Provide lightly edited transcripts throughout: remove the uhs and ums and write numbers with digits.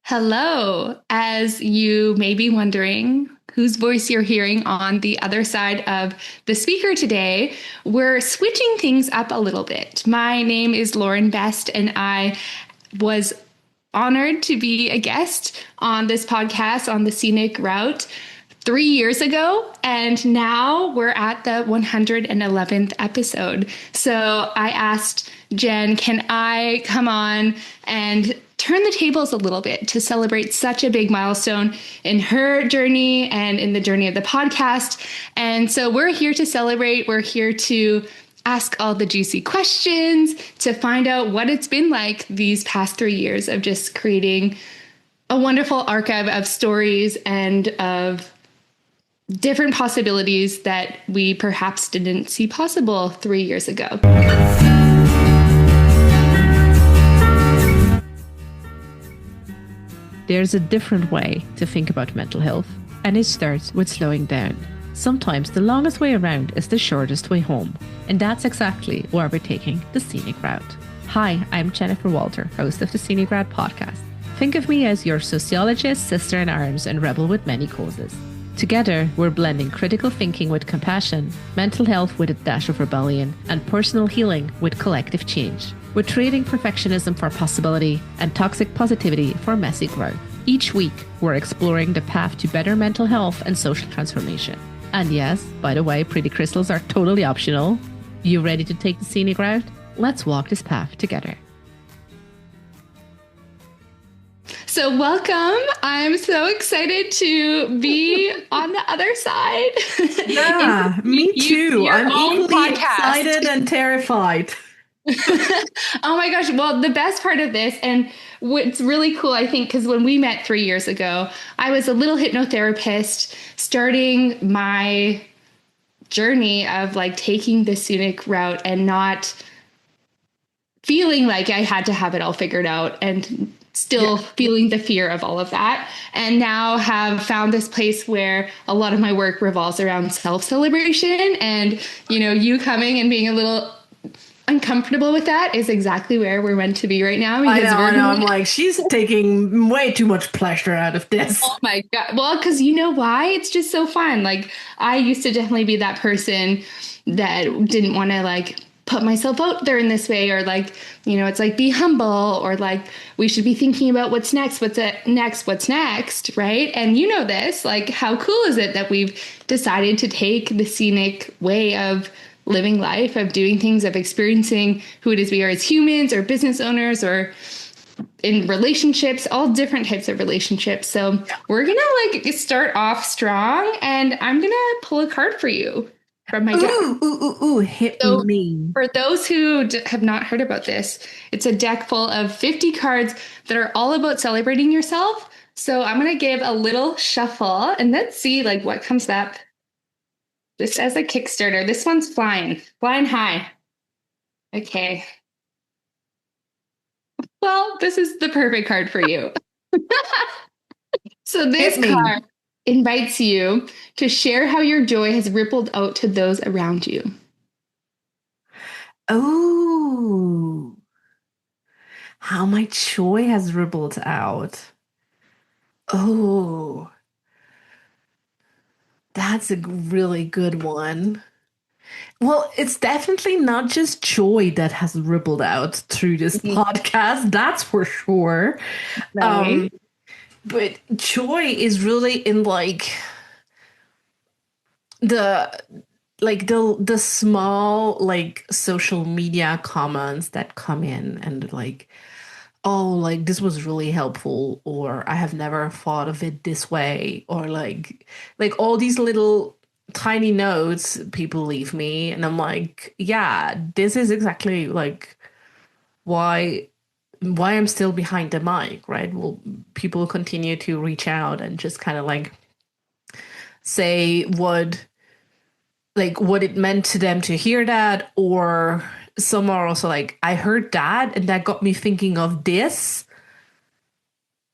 Hello. As you may be wondering whose voice you're hearing on the other side of the speaker today, we're switching things up a little bit. My name is Lauren Best, and I was honored to be a guest on this podcast on the Scenic Route 3 years ago, and now we're at the 111th episode. So I asked Jen, can I come on and turn the tables a little bit to celebrate such a big milestone in her journey and in the journey of the podcast? And so we're here to celebrate. We're here to ask all the juicy questions, to find out what it's been like these past 3 years of just creating a wonderful archive of stories and of different possibilities that we perhaps didn't see possible 3 years ago. There's a different way to think about mental health, and it starts with slowing down. Sometimes the longest way around is the shortest way home, and that's exactly why we're taking the Scenic Route. Hi, I'm Jennifer Walter, host of the Scenic Route podcast. Think of me as your sociologist, sister in arms, and rebel with many causes. Together, we're blending critical thinking with compassion, mental health with a dash of rebellion, and personal healing with collective change. We're trading perfectionism for possibility and toxic positivity for messy growth. Each week, we're exploring the path to better mental health and social transformation. And yes, by the way, pretty crystals are totally optional. You ready to take the Scenic Route? Let's walk this path together. So welcome. I'm so excited to be on the other side. Yeah, me too. I'm equally excited and terrified. Oh my gosh. Well, the best part of this, and what's really cool, I think, because when we met 3 years ago, I was a little hypnotherapist starting my journey of like taking the scenic route and not feeling like I had to have it all figured out and still feeling the fear of all of that. And now have found this place where a lot of my work revolves around self-celebration. And, you coming and being a little uncomfortable with that is exactly where we're meant to be right now. I know. I'm like, she's taking way too much pleasure out of this. Oh my God. Well, because you know why? It's just so fun. Like, I used to definitely be that person that didn't want to like put myself out there in this way, or like, it's like be humble, or like we should be thinking about what's next, what's next, right? And this, like, how cool is it that we've decided to take the scenic way of living life, of doing things, of experiencing who it is we are as humans or business owners or in relationships, all different types of relationships. So we're going to like start off strong, and I'm going to pull a card for you from my deck. Hit me. For those who have not heard about this, it's a deck full of 50 cards that are all about celebrating yourself. So I'm going to give a little shuffle and let's see like what comes up. This as a Kickstarter. This one's flying high. Okay. Well, this is the perfect card for you. So this card invites you to share how your joy has rippled out to those around you. Oh, how my joy has rippled out. Oh, that's a really good one. Well, it's definitely not just joy that has rippled out through this podcast, that's for sure. Right. But joy is really in like the small like social media comments that come in and like, oh, like this was really helpful, or I have never thought of it this way, or like all these little tiny notes people leave me, and I'm like, yeah, this is exactly like why I'm still behind the mic, right? Well, people continue to reach out and just kind of like say what it meant to them to hear that, or some are also like, I heard that and that got me thinking of this.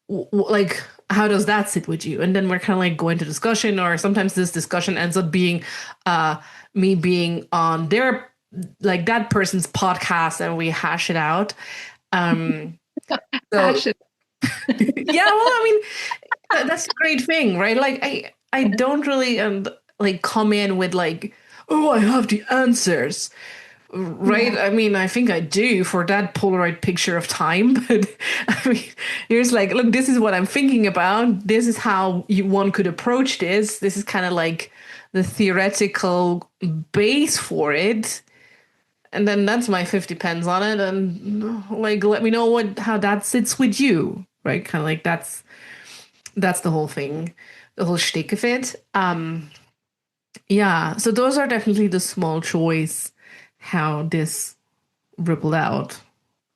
Like, how does that sit with you? And then we're kind of like going to discussion, or sometimes this discussion ends up being me being on their like that person's podcast and we hash it out. So Yeah, well, I mean, that's a great thing, right? Like I don't really like come in with like, oh, I have the answers. Right? Yeah. I mean, I think I do for that Polaroid picture of time, but I mean, here's like, look, this is what I'm thinking about. This is how one could approach this. This is kind of like the theoretical base for it. And then that's my 50 pence on it. And like, let me know how that sits with you, right? Kind of like that's the whole thing, the whole shtick of it. Yeah. So those are definitely the small choice how this rippled out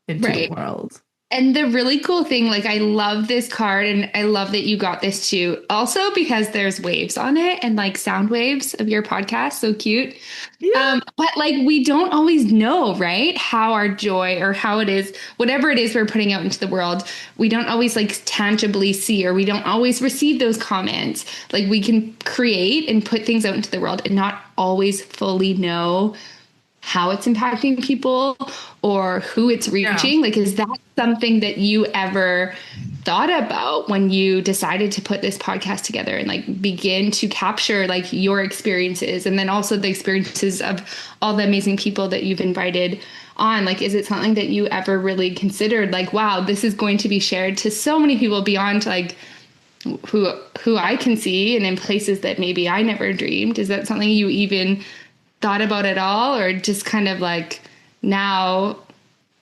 into the Right. world. And the really cool thing, like I love this card and I love that you got this too. Also because there's waves on it and like sound waves of your podcast. So cute. Yeah. But like we don't always know, right? How our joy or how it is, whatever it is we're putting out into the world, we don't always like tangibly see or we don't always receive those comments. Like we can create and put things out into the world and not always fully know how it's impacting people or who it's Yeah. reaching. Like, is that something that you ever thought about when you decided to put this podcast together and like begin to capture like your experiences and then also the experiences of all the amazing people that you've invited on? Like, is it something that you ever really considered like, wow, this is going to be shared to so many people beyond like who I can see and in places that maybe I never dreamed? Is that something you even thought about at all, or just kind of like now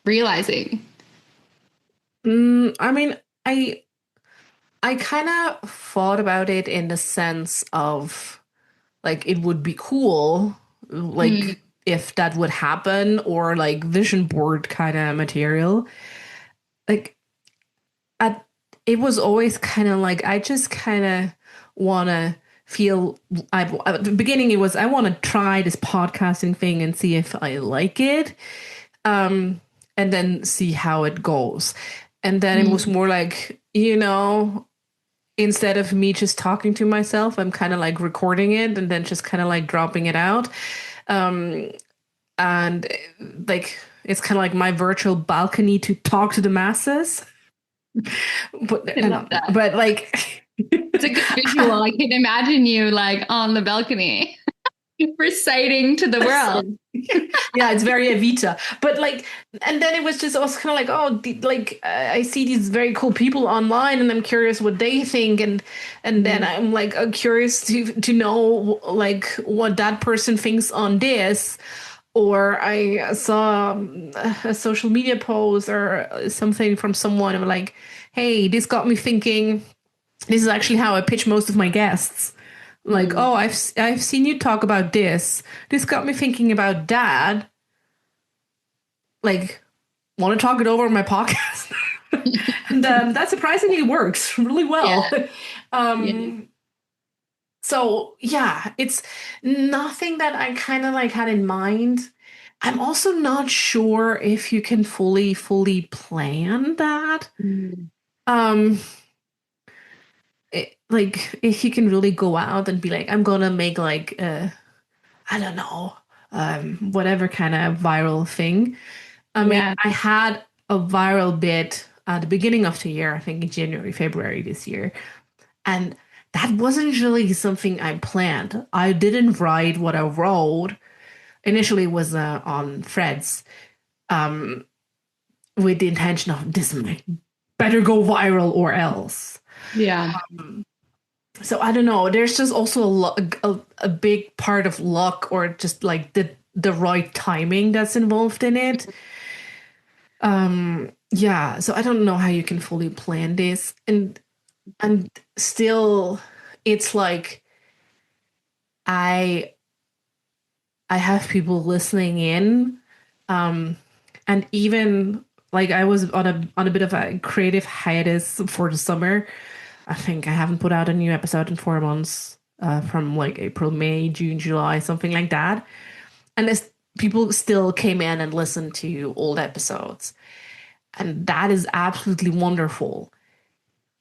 realizing? I mean, I kind of thought about it in the sense of like it would be cool, Mm, like if that would happen, or like vision board kind of material. Like at it was always kind of like I just kind of want to feel at the beginning it was I want to try this podcasting thing and see if I like it, um and then see how it goes. And then it was mm, more like, instead of me just talking to myself, I'm kind of like recording it and then just kind of like dropping it out. um and like it's kind of like my virtual balcony to talk to the masses. but I love that. but like It's a good visual. I can imagine you like on the balcony reciting to the world. yeah, it's very Evita. But like, and then it was just also kind of like, oh, I see these very cool people online, and I'm curious what they think, and then Mm, I'm like curious to know like what that person thinks on this. Or I saw a social media post or something from someone. I'm like, hey, this got me thinking. This is actually how I pitch most of my guests. Like, mm. oh, I've seen you talk about this. This got me thinking about that. Like, want to talk it over on my podcast? And that surprisingly works really well. Yeah. Yeah. um, so yeah, it's nothing that I kind of like had in mind. I'm also not sure if you can fully plan that. Mm. Um, like if you can really go out and be like, I'm gonna make like I don't know, whatever kind of viral thing. I mean, Yeah. I had a viral bit at the beginning of the year, I think in January, February this year. And that wasn't really something I planned. I didn't write what I wrote. Initially, it was on threads, um, with the intention of this might better go viral or else. Yeah. So I don't know. There's just also a big part of luck or just like the right timing that's involved in it. Yeah, so I don't know how you can fully plan this. And still it's like I I have people listening in. Um and even like I was on a bit of a creative hiatus for the summer. I think I haven't put out a new episode in 4 months, from like April, May, June, July, something like that. And this people still came in and listened to old episodes. And that is absolutely wonderful.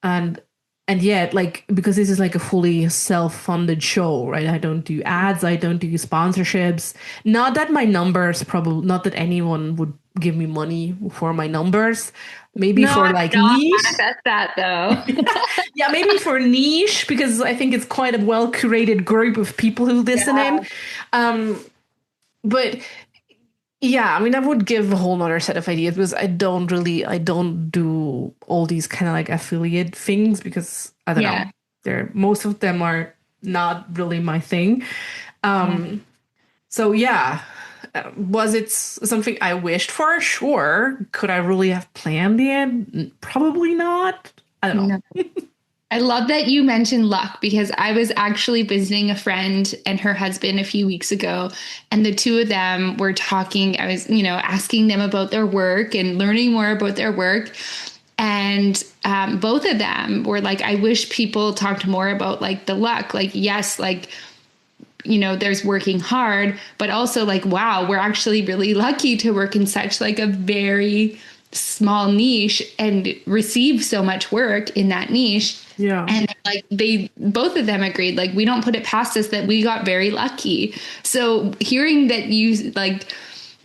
And And yet, like, because this is like a fully self-funded show, right? I don't do ads, I don't do sponsorships. Not that my numbers probably, not that anyone would give me money for my numbers. Maybe No, for I like did not niche. manifest that though. Yeah, maybe for niche, because I think it's quite a well-curated group of people who listen Yeah. in. Um, but yeah, I mean, I would give a whole nother set of ideas because I don't do all these kind of like affiliate things because I don't know, Yeah. most of them are not really my thing. Yeah. Um, so yeah, was it something I wished for? Sure. Could I really have planned it? Probably not. I don't know. No. I love that you mentioned luck because I was actually visiting a friend and her husband a few weeks ago, and the two of them were talking. I was, asking them about their work and learning more about their work. And both of them were like, I wish people talked more about like the luck. Like, yes, like, there's working hard, but also like, wow, we're actually really lucky to work in such like a very small niche and receive so much work in that niche. Yeah. And like they both of them agreed, like, we don't put it past us that we got very lucky. So hearing that you like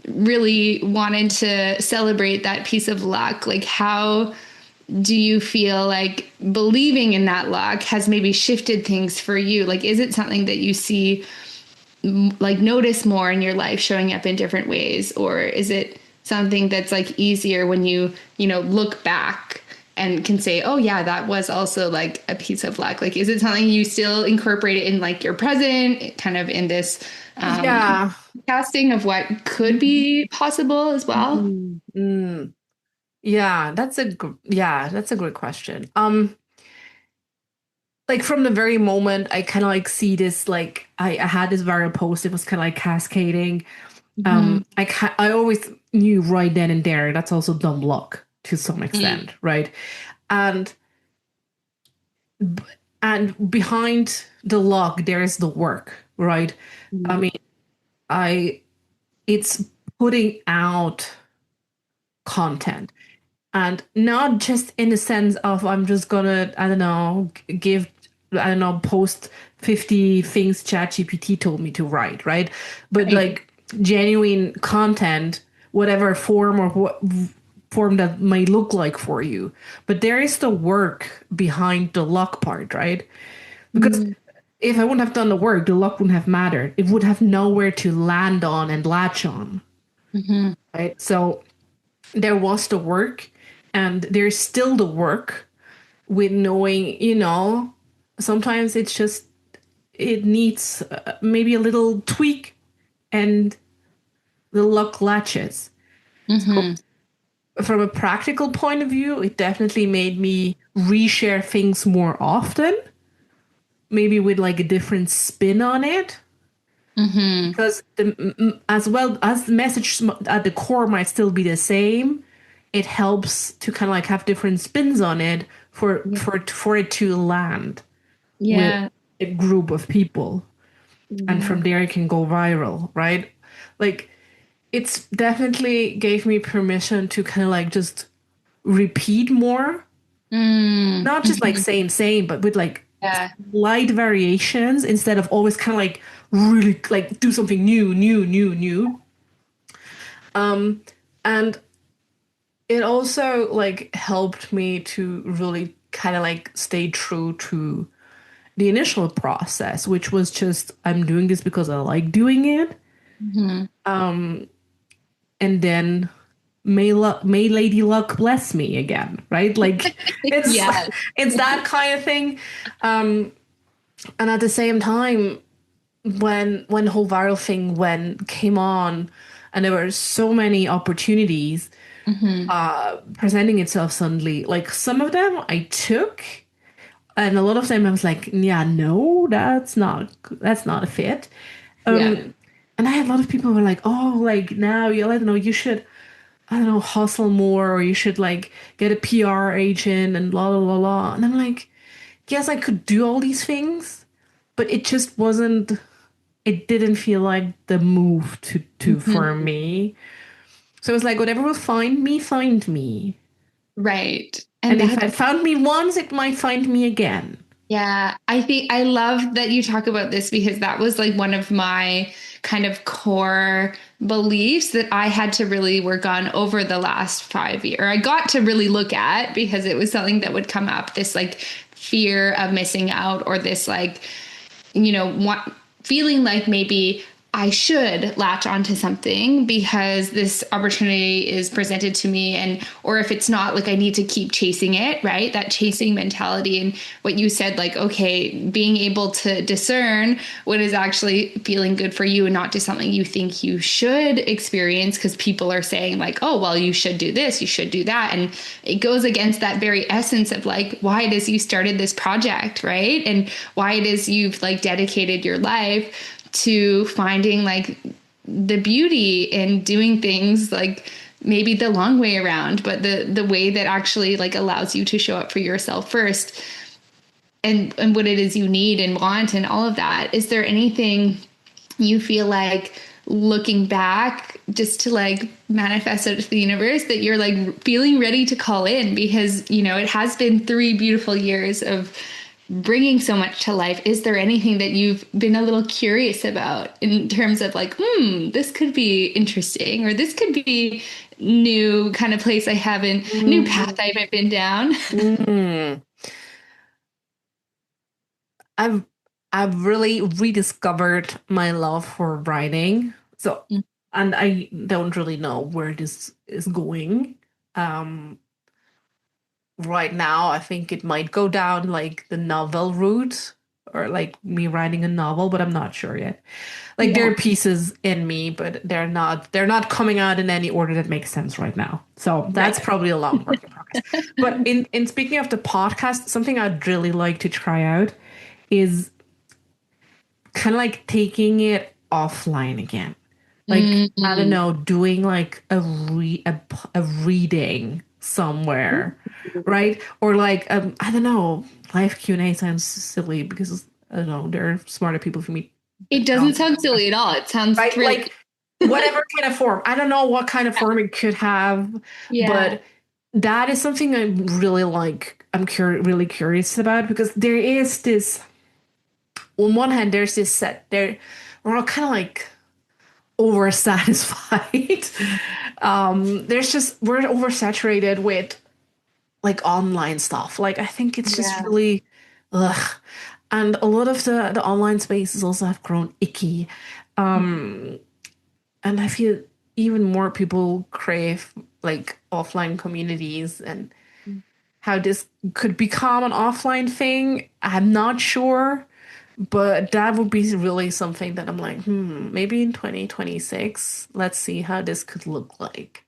really wanted to celebrate that piece of luck, like how do you feel like believing in that luck has maybe shifted things for you? Like, is it something that you see, like, notice more in your life showing up in different ways? Or is it something that's like easier when you look back and can say, oh, yeah, that was also like a piece of luck? Like, is it something you still incorporate it in like your present, kind of in this Yeah. casting of what could be possible as well? Mm, mm. Yeah, that's a great question. Like from the very moment I kind of like see this, like I had this viral post, it was kind of like cascading. Mhm. I always knew right then and there that's also dumb luck to some Mm. extent, right? And and behind the luck there is the work, right? I Mm. mean, I it's putting out content. And not just in the sense of I'm just gonna, I don't know, post 50 things ChatGPT told me to write, right? But Right. like genuine content, whatever form or what form that may look like for you. But there is the work behind the luck part, right? Because Mm. if I wouldn't have done the work, the luck wouldn't have mattered. It would have nowhere to land on and latch on, Mhm. right? So there was the work and there's still the work with knowing, sometimes it's just, it needs maybe a little tweak and the luck latches. So Mhm. from a practical point of view, it definitely made me reshare things more often, maybe with like a different spin on it. Mhm. Because as well as the message at the core might still be the same, it helps to kind of like have different spins on it Yeah. for it to land with Yeah. a group of people, and Yeah. from there it can go viral, right? Like it's definitely gave me permission to kind of like just repeat more, Mm. not just like Mhm. same, but with like Yeah. light variations instead of always kind of like really like do something new. And it also like helped me to really kind of like stay true to the initial process, which was just I'm doing this because I like doing it. Mhm. And then may Lady Luck bless me again, right? Like it's Yeah. it's that kind of thing. And at the same time, when the whole viral thing when came on and there were so many opportunities Mhm. presenting itself suddenly, like some of them I took and a lot of them I was like, yeah, no, that's not a fit. Yeah. And I had a lot of people who were like, oh, like now you, I don't know, you should, I don't know, hustle more, or you should like get a PR agent and blah blah blah blah. And I'm like, yes, I could do all these things, but it just wasn't, it didn't feel like the move to for Mhm. me. So it was like whatever will find me, find me. Right. And And if that's it found me once, it might find me again. yeah, I think I love that you talk about this because that was like one of my kind of core beliefs that I had to really work on over the last 5 years. I got to really look at because it was something that would come up, this like fear of missing out or this like, feeling like maybe I should latch onto something because this opportunity is presented to me and or if it's not like I need to keep chasing it, right? That chasing mentality and what you said like okay, being able to discern what is actually feeling good for you and not just something you think you should experience because people are saying like, "Oh, well, you should do this, you should do that." And it goes against that very essence of like why it is you started this project, right? And why it is you've like dedicated your life to finding like the beauty in doing things like maybe the long way around, but the way that actually like allows you to show up for yourself first and what it is you need and want and all of that. Is there anything you feel like looking back just to like manifest it to the universe that you're like feeling ready to call in because it has been 3 beautiful years of bringing so much to life? Is there anything that you've been a little curious about in terms of like, this could be interesting, or this could be new kind of place new path I haven't been down? Mm. I've I've really rediscovered my love for writing. So, and I don't really know where this is going. Um, right now, I think it might go down like the novel route or like me writing a novel, but I'm not sure yet. Like there Yeah. are pieces in me, but they're not coming out in any order that makes sense right now. So Right. that's probably a long work in progress. But in speaking of the podcast, something I'd really like to try out is kind of like taking it offline again. Like I don't Mm-hmm. know, doing like a reading somewhere, right? Or like I don't know, live Q&A sounds silly because I don't know, there are smarter people for me It that doesn't don't, sound silly at all. It sounds right? really, Like whatever kind of form. I don't know what kind of form it could have, yeah. but that is something I really like. Really curious about because there is this. On one hand, there's this set there. We're all kind of like oversatisfied. We're oversaturated with like online stuff. Like I think it's just Yeah. really, ugh. And a lot of the online spaces also have grown icky. Um, and I feel even more people crave like offline communities and how this could become an offline thing. I'm not sure. But that would be really something that I'm like, maybe in 2026, let's see how this could look like.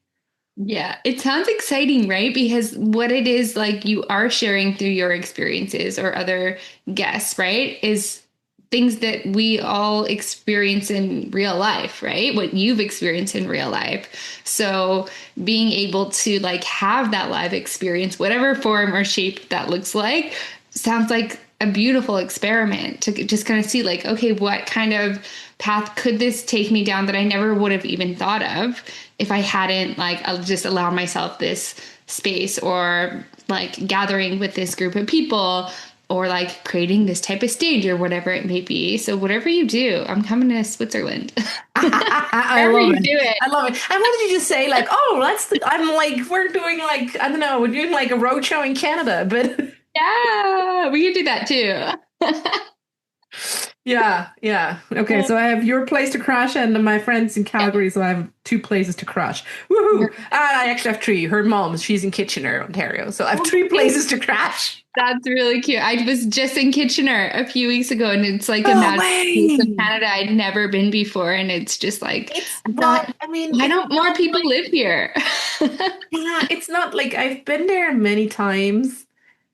Yeah, it sounds exciting, right? Because what it is like you are sharing through your experiences or other guests, right? Is things that we all experience in real life, right? What you've experienced in real life. So being able to like have that live experience, whatever form or shape that looks like, sounds like a beautiful experiment to just kind of see like, okay, what kind of path could this take me down that I never would have even thought of if I hadn't like I'll just allow myself this space or like gathering with this group of people or like creating this type of stage or whatever it may be. So whatever you do, I'm coming to Switzerland. I Wherever love you it. do it. I love it. I wanted you to say like, oh, I'm like, we're doing like, I don't know, we're doing like a road show in Canada, but Yeah, we can do that too. yeah, yeah. Okay, so I have your place to crash and my friends in Yeah. Calgary, so I have two places to crash. Woohoo! I actually have three. Her mom, she's in Kitchener, Ontario, so I have three places to crash. That's really cute. I was just in Kitchener a few weeks ago, and it's like a No magical place of way! Canada I'd never been before. And it's just like, It's I thought, not, I mean, why it's don't more not people like, live here? yeah, it's not like I've been there many times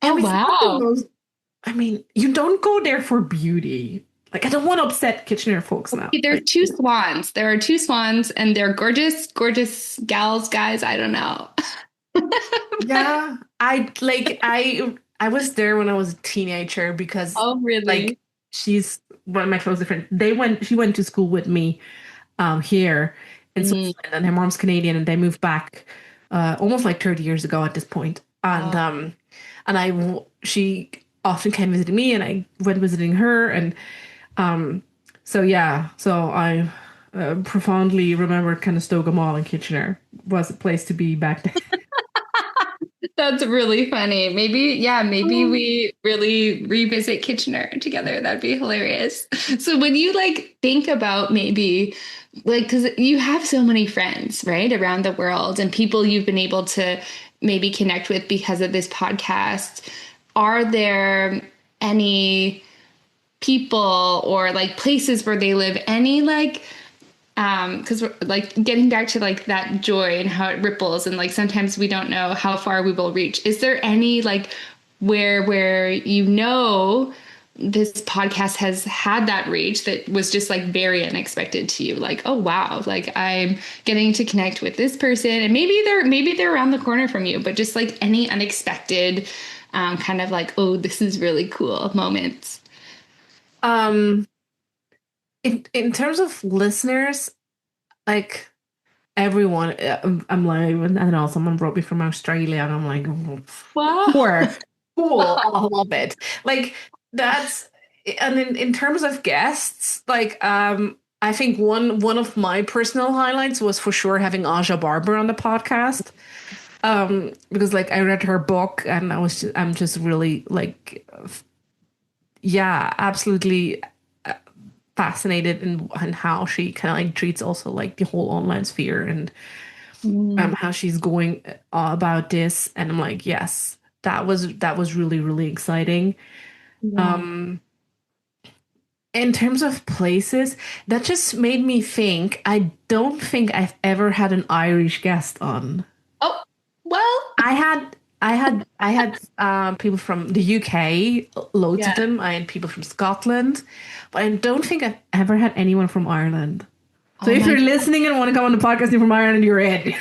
Oh, and it's not the wow. most, I mean, you don't go there for beauty. Like, I don't want to upset Kitchener folks now. There are Like, two swans. There are two swans, and they're gorgeous, gorgeous gals, guys. I don't know. yeah, I was there when I was a teenager because Oh, like really? she's one of my closest friends. She went to school with me here in Mm, Switzerland and her mom's Canadian and they moved back almost like 30 years ago at this point. and Oh, she often came visiting me, and I went visiting her, and um, so yeah, so I profoundly remembered Conestoga Mall in Kitchener was a place to be back then. that's really funny. Maybe, yeah, maybe Um, we really revisit Kitchener together. That'd be hilarious. So when you like think about maybe like, because you have so many friends, right, around the world and people you've been able to maybe connect with because of this podcast, are there any people or like places where they live, any like because we're like getting back to like that joy and how it ripples and like sometimes we don't know how far we will reach. Is there any like where you know this podcast has had that reach that was just like very unexpected to you, like, oh wow, like I'm getting to connect with this person and maybe they're around the corner from you, but just like any unexpected kind of like, oh, this is really cool moments. um, in terms of listeners, like everyone, I'm like, I don't know, someone wrote me from Australia, and I'm like, "Oh, Wow. sure, cool, I love it." Like that's, and in terms of guests, like I think one of my personal highlights was for sure having Aja Barber on the podcast. Because like I read her book, and I'm just really like, yeah, absolutely fascinated in how she kind of like treats also like the whole online sphere, and Mm, how she's going about this. And I'm like, yes, that was really, really exciting. yeah. um in terms of places, that just made me think, I don't think I've ever had an Irish guest on. Oh, well, I had people from the UK, loads of yeah. them. I had people from Scotland, but I don't think I've ever had anyone from Ireland. So Oh if my you're God, listening and want to come on the podcast, you're from Ireland, you're in.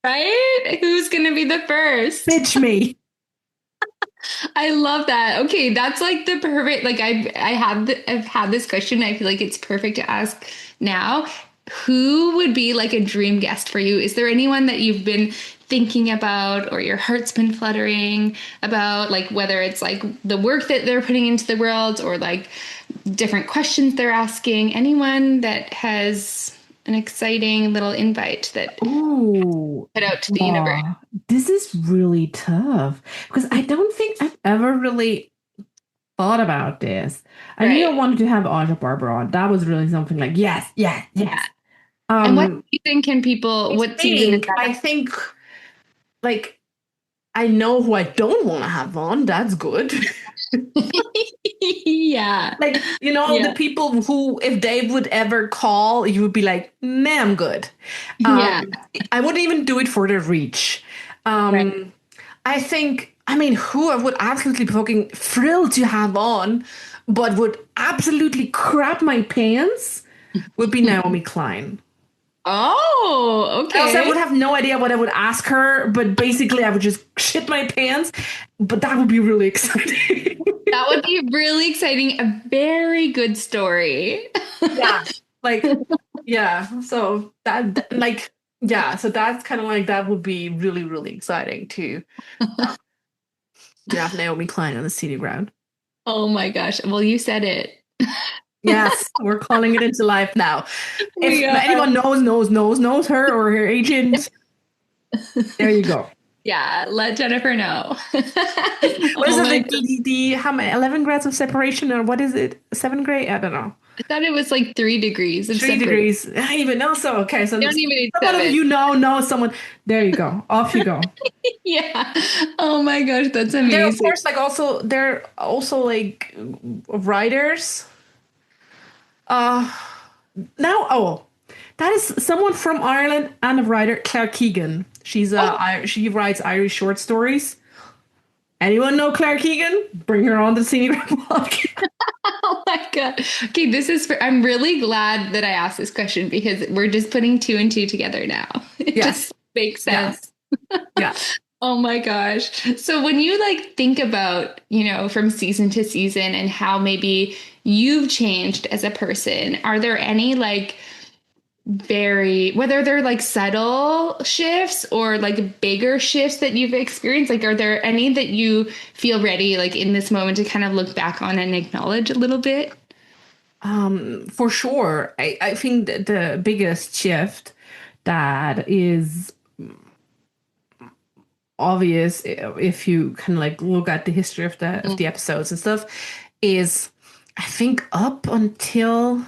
right? Who's gonna be the first? Pitch me. I love that. Okay, that's like the perfect. Like I've had this question. I feel like it's perfect to ask now. Who would be like a dream guest for you? Is there anyone that you've been thinking about or your heart's been fluttering about, like whether it's like the work that they're putting into the world or like different questions they're asking? Anyone that has an exciting little invite that Oh, put out to the universe? wow. This is really tough because I don't think I've ever really thought about this. I knew I Right. wanted to have Aja Barber on. That was really something like, yes, yes, Yeah. yes. And what Um, season can people, I what season is think, that? I think, like, I know who I don't want to have on. That's good. Yeah. Like, the Yeah. people who, if they would ever call, you would be like, nah, I'm good. Yeah. Um, I wouldn't even do it for the reach. Right. Um, I think, I mean, who I would absolutely be fucking thrilled to have on, but would absolutely crap my pants, would be Naomi Klein. Oh, Else I okay. would have no idea what I would ask her, but basically I would just shit my pants. But that would be really exciting. That would be really exciting. A very good story. Yeah. Like, yeah. So like, yeah. So that's kind of like, that would be really, really exciting to have Naomi Klein on the Scenic Route. Oh my gosh. Well, you said it. Yes, we're calling it into life now. If We are. anyone knows her or her agent, there you go. Yeah, let Jennifer know. What is Oh it? my The, God. how many 11 grades of separation, or what is it? 7 grade? I don't know. I thought it was like 3 degrees of 3 degrees. separation. I even know. So okay, so You don't even need someone of seven. you know someone. There you go. Off you go. Yeah. Oh my gosh, that's And they're of amazing. course like also they're also like writers. Uh now that is someone from Ireland and a writer, Claire Keegan. Oh, She writes Irish short stories. Anyone know Claire Keegan? Bring her on the Scenic Route podcast. oh my God. Okay, I'm really glad that I asked this question because we're just putting two and two together now. It Yes, just makes yes, sense. yeah. Oh my gosh. So when you like think about, from season to season and how maybe you've changed as a person, are there any like very, whether they're like subtle shifts or like bigger shifts that you've experienced? Like, are there any that you feel ready, like in this moment, to kind of look back on and acknowledge a little bit? For sure. I think that the biggest shift that is obvious if you kind of like look at the history of the episodes and stuff is I think up until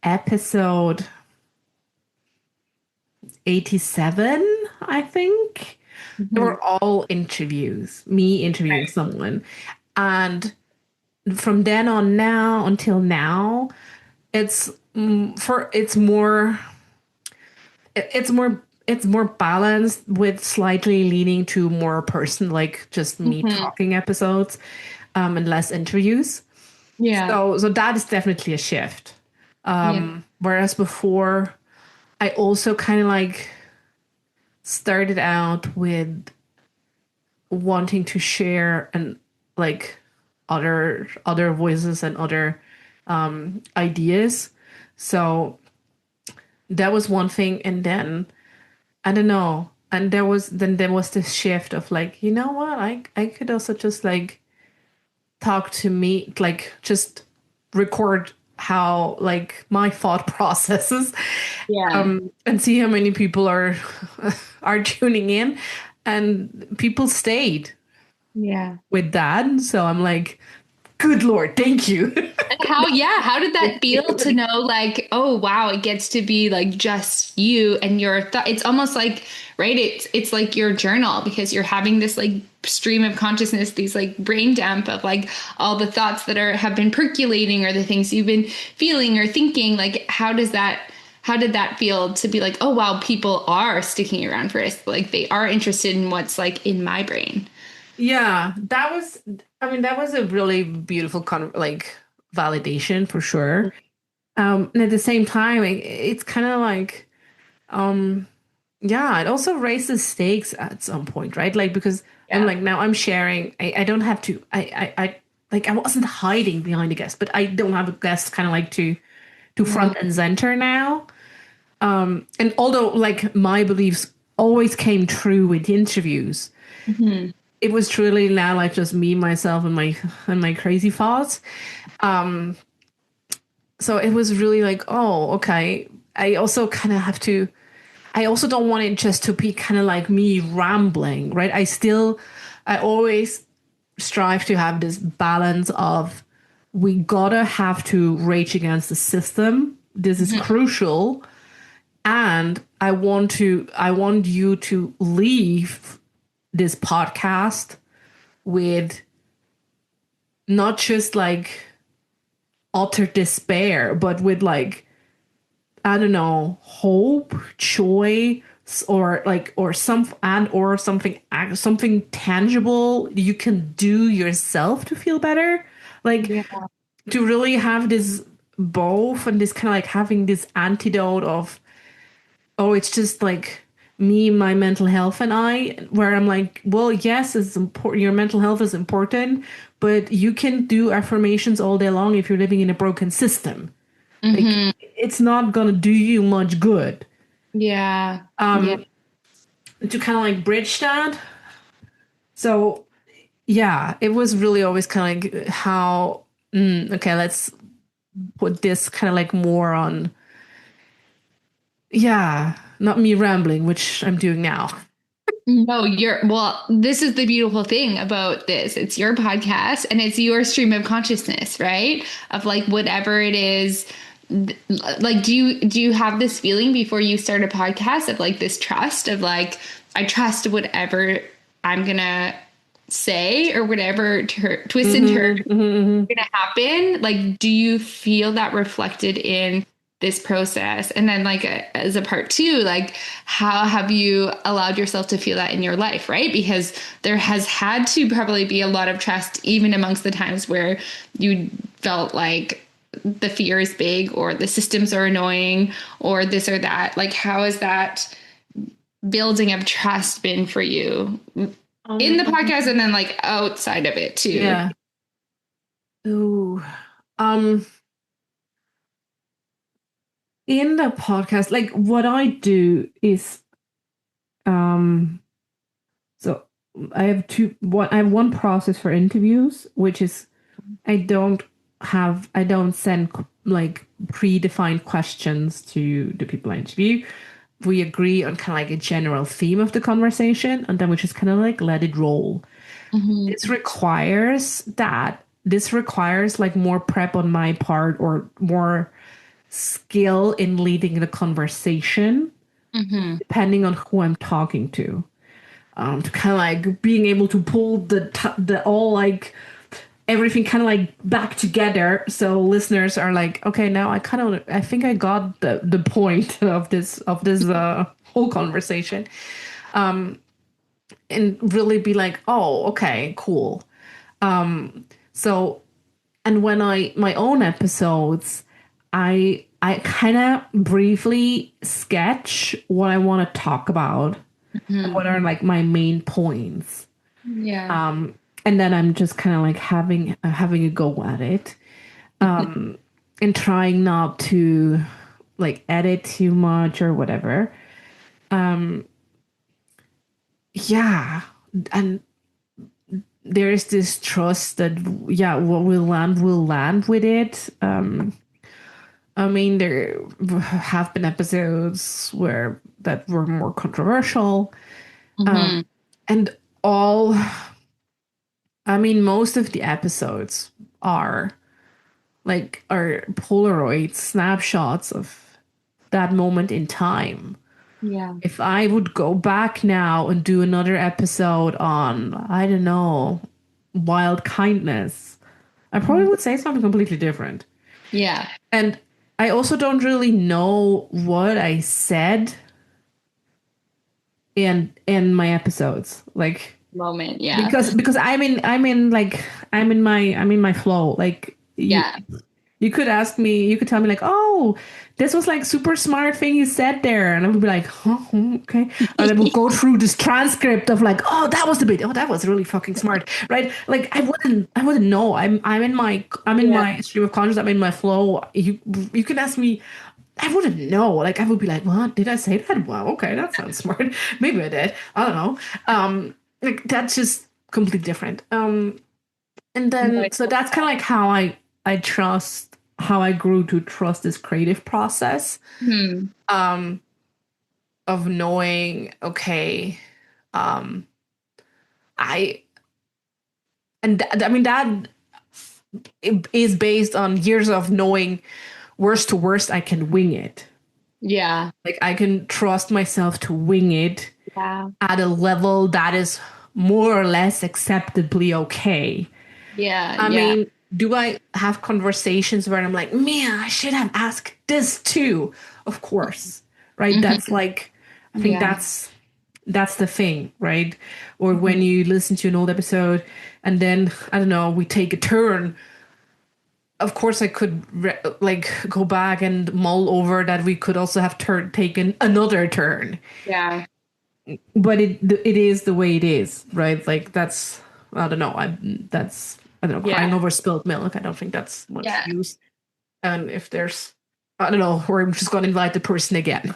episode 87, I think they Mhm. were all interviews, me interviewing Right. someone. And from then on now until now, it's it's more balanced with slightly leaning to more person, like just me Mhm. talking episodes, and less interviews. Yeah. So that is definitely a shift. Yeah. Whereas before, I also kind of like started out with wanting to share and like other voices and other ideas. So that was one thing, and then I don't know. And there was this shift of like, you know what? I could also just like talk to me, like just record how like my thought processes, Yeah. and see how many people are are tuning in, and people stayed Yeah. with that. So I'm like, good Lord, thank you. Yeah, how did that feel to know like, oh wow, it gets to be like just you and your thought. It's almost like, right, it's like your journal because you're having this like stream of consciousness, these like brain dump of like all the thoughts that are have been percolating or the things you've been feeling or thinking. Like, how did that feel to be like, oh wow, people are sticking around for us, like they are interested in what's like in my brain. Yeah, that was, I mean, that was a really beautiful like validation for sure. And at the same time, it's kind of like, um, yeah, it also raises stakes at some point, right? Like, because I'm Yeah. like, now I'm sharing, I don't have to, like, I wasn't hiding behind a guest, but I don't have a guest kind of like to Yeah. front and center now. And although like my beliefs always came true with the interviews, Mhm. it was truly now like just me, myself, and my crazy thoughts. So it was really like, oh, okay. I also kind of have to. I also don't want it just to be kind of like me rambling, right? I always strive to have this balance of we gotta have to rage against the system. This is Mhm. crucial, and I want you to leave this podcast with not just like utter despair, but with like, I don't know, hope, joy, or like, or something, something tangible you can do yourself to feel better. Like Yeah. to really have this both and this kind of like having this antidote of, oh, it's just like me, my mental health, and I, where I'm like, well, yes, it's important. Your mental health is important, but you can do affirmations all day long if you're living in a broken system. Like, Hmm. it's not gonna do you much good. Yeah. Yeah. To kind of like bridge that. So, yeah, it was really always kind of like how, okay, let's put this kind of like more on, yeah, not me rambling, which I'm doing now. No, well, this is the beautiful thing about this. It's your podcast and it's your stream of consciousness, right? Of like whatever it is. Like, do you have this feeling before you start a podcast of like this trust of like, I trust whatever I'm gonna say or whatever twist and turn Hmm, hmm. gonna happen? Like, do you feel that reflected in this process? And then, like, as a part two, like, how have you allowed yourself to feel that in your life, right? Because there has had to probably be a lot of trust, even amongst the times where you felt like the fear is big or the systems are annoying or this or that. Like, how has that building of trust been for you in the Um, podcast and then like outside of it too? yeah. Ooh. Um, in the podcast, like what I do is, um, so I have one process for interviews, which is I don't send like predefined questions to the people I interview. We agree on kind of like a general theme of the conversation, and then we just kind of like let it roll. Mm-hmm. This requires like more prep on my part or more skill in leading the conversation, Mm-hmm. depending on who I'm talking to kind of like being able to pull the all like everything kind of like back together, so listeners are like, okay, now I think I got the point of this whole conversation, and really be like, oh, okay, cool. So, and when I my own episodes, I kind of briefly sketch what I want to talk about, Mm-hmm. what are like my main points. Yeah. And then I'm just kind of like having a go at it, and trying not to like edit too much or whatever. Yeah, and there is this trust that, yeah, what will land with it. I mean, there have been episodes where that were more controversial, Mm-hmm. and all. I mean, most of the episodes are are Polaroid snapshots of that moment in time. Yeah. If I would go back now and do another episode on, I don't know, wild kindness, I probably would say something completely different. Yeah. And I also don't really know what I said in my episodes. Like, Moment. Yeah. because I'm in my flow. Like, Yeah. you could ask me, you could tell me like, oh, this was like super smart thing you said there. And I would be like, huh, okay. And I would go through this transcript of like, oh, that was the bit. Oh, that was really fucking smart. Right. Like I wouldn't know. I'm in Yeah. my stream of consciousness. I'm in my flow. You can ask me, I wouldn't know. Like I would be like, what? Did I say that? Wow, okay, that sounds smart. Maybe I did. I don't know. Like that's just completely different. And then so that's kind of like how I trust how I grew to trust this creative process, Hmm. of knowing, okay, um I I mean that is based on years of knowing worst to worst I can wing it. Yeah. Like I can trust myself to wing it Yeah. at a level that is more or less acceptably okay. Yeah. I Yeah. mean, do I have conversations where I'm like, man, I should have asked this too? Of course, right? That's Mm-hmm. like, I think Yeah. that's the thing, right? Or Mm-hmm. when you listen to an old episode and then I don't know, we take a turn. Of course, I could like go back and mull over that we could also have taken another turn, Yeah. but it is the way it is, right? Like that's I don't know. I don't know, Yeah. crying over spilled milk. I don't think that's much Yeah. use. And if there's I don't know, or I'm just gonna invite the person again.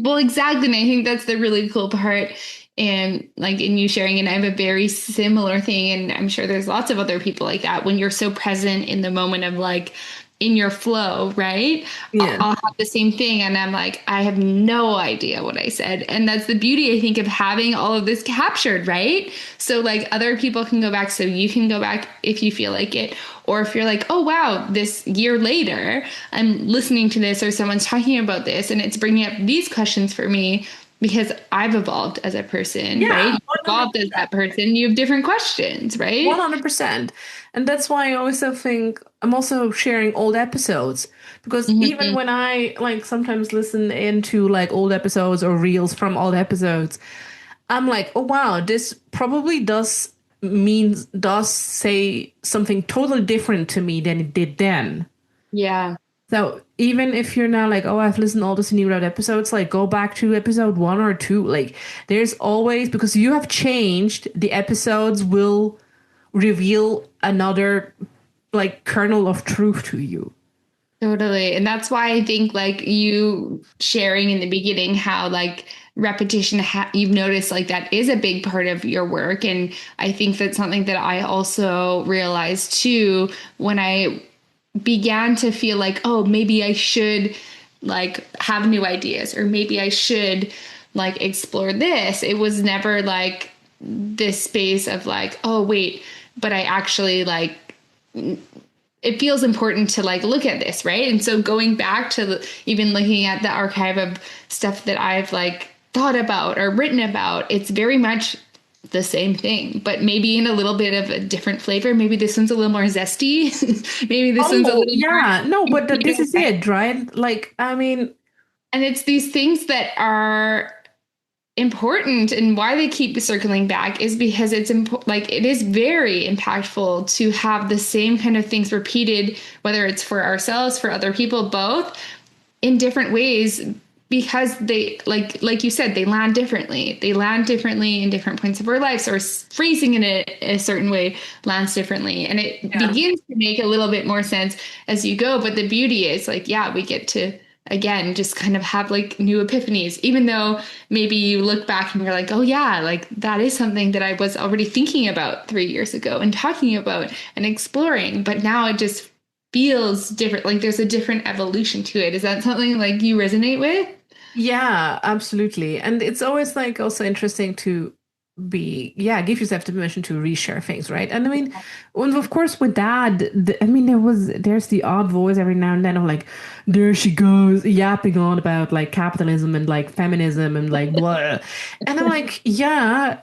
Well, exactly. And I think that's the really cool part. And like in you sharing, and I have a very similar thing. And I'm sure there's lots of other people like that when you're so present in the moment of like in your flow, right? Yeah. I'll have the same thing. And I'm like, I have no idea what I said. And that's the beauty, I think, of having all of this captured, right? So like other people can go back. So you can go back if you feel like it. Or if you're like, oh, wow, this year later, I'm listening to this or someone's talking about this and it's bringing up these questions for me because I've evolved as a person, Yeah, right? You've evolved as 100%. that person. You have different questions, right? 100%. And that's why I also think I'm also sharing old episodes because even Mm-hmm. when I like sometimes listen into like old episodes or reels from old episodes, I'm like, oh wow, this probably does say something totally different to me than it did then. Yeah. So even if you're now like, oh, I've listened to all the Scenic Route episodes, like go back to episode 1 or 2. Like there's always because you have changed, the episodes will reveal another like kernel of truth to you. Totally. And that's why I think like you sharing in the beginning how like repetition you've noticed like that is a big part of your work. And I think that's something that I also realized too when I began to feel like, oh, maybe I should like have new ideas or maybe I should like explore this. It was never like this space of like, oh, wait, but I actually like it feels important to like look at this, right? And so going back to even looking at the archive of stuff that I've like thought about or written about, it's very much the same thing, but maybe in a little bit of a different flavor. Maybe this one's a little more zesty. Maybe this one's a Oh, little more, yeah. No, but this you is know, it, right? Like, I mean, and it's these things that are important and why they keep circling back is because it's like it is very impactful to have the same kind of things repeated, whether it's for ourselves, for other people, both in different ways, because they like you said, they land differently in different points of our lives, or phrasing in a certain way lands differently, and it yeah. begins to make a little bit more sense as you go. But the beauty is like, yeah, we get to again just kind of have like new epiphanies, even though maybe you look back and you're like, oh yeah, like that is something that I was already thinking about 3 years ago and talking about and exploring, but now it just feels different. Like there's a different evolution to it. Is that something like you resonate with? Yeah, absolutely. And it's always like also interesting to give yourself the permission to reshare things, right? And I mean, and of course with that, I mean, there's the odd voice every now and then of like, there she goes yapping on about like capitalism and like feminism and like blah. And I'm like, yeah,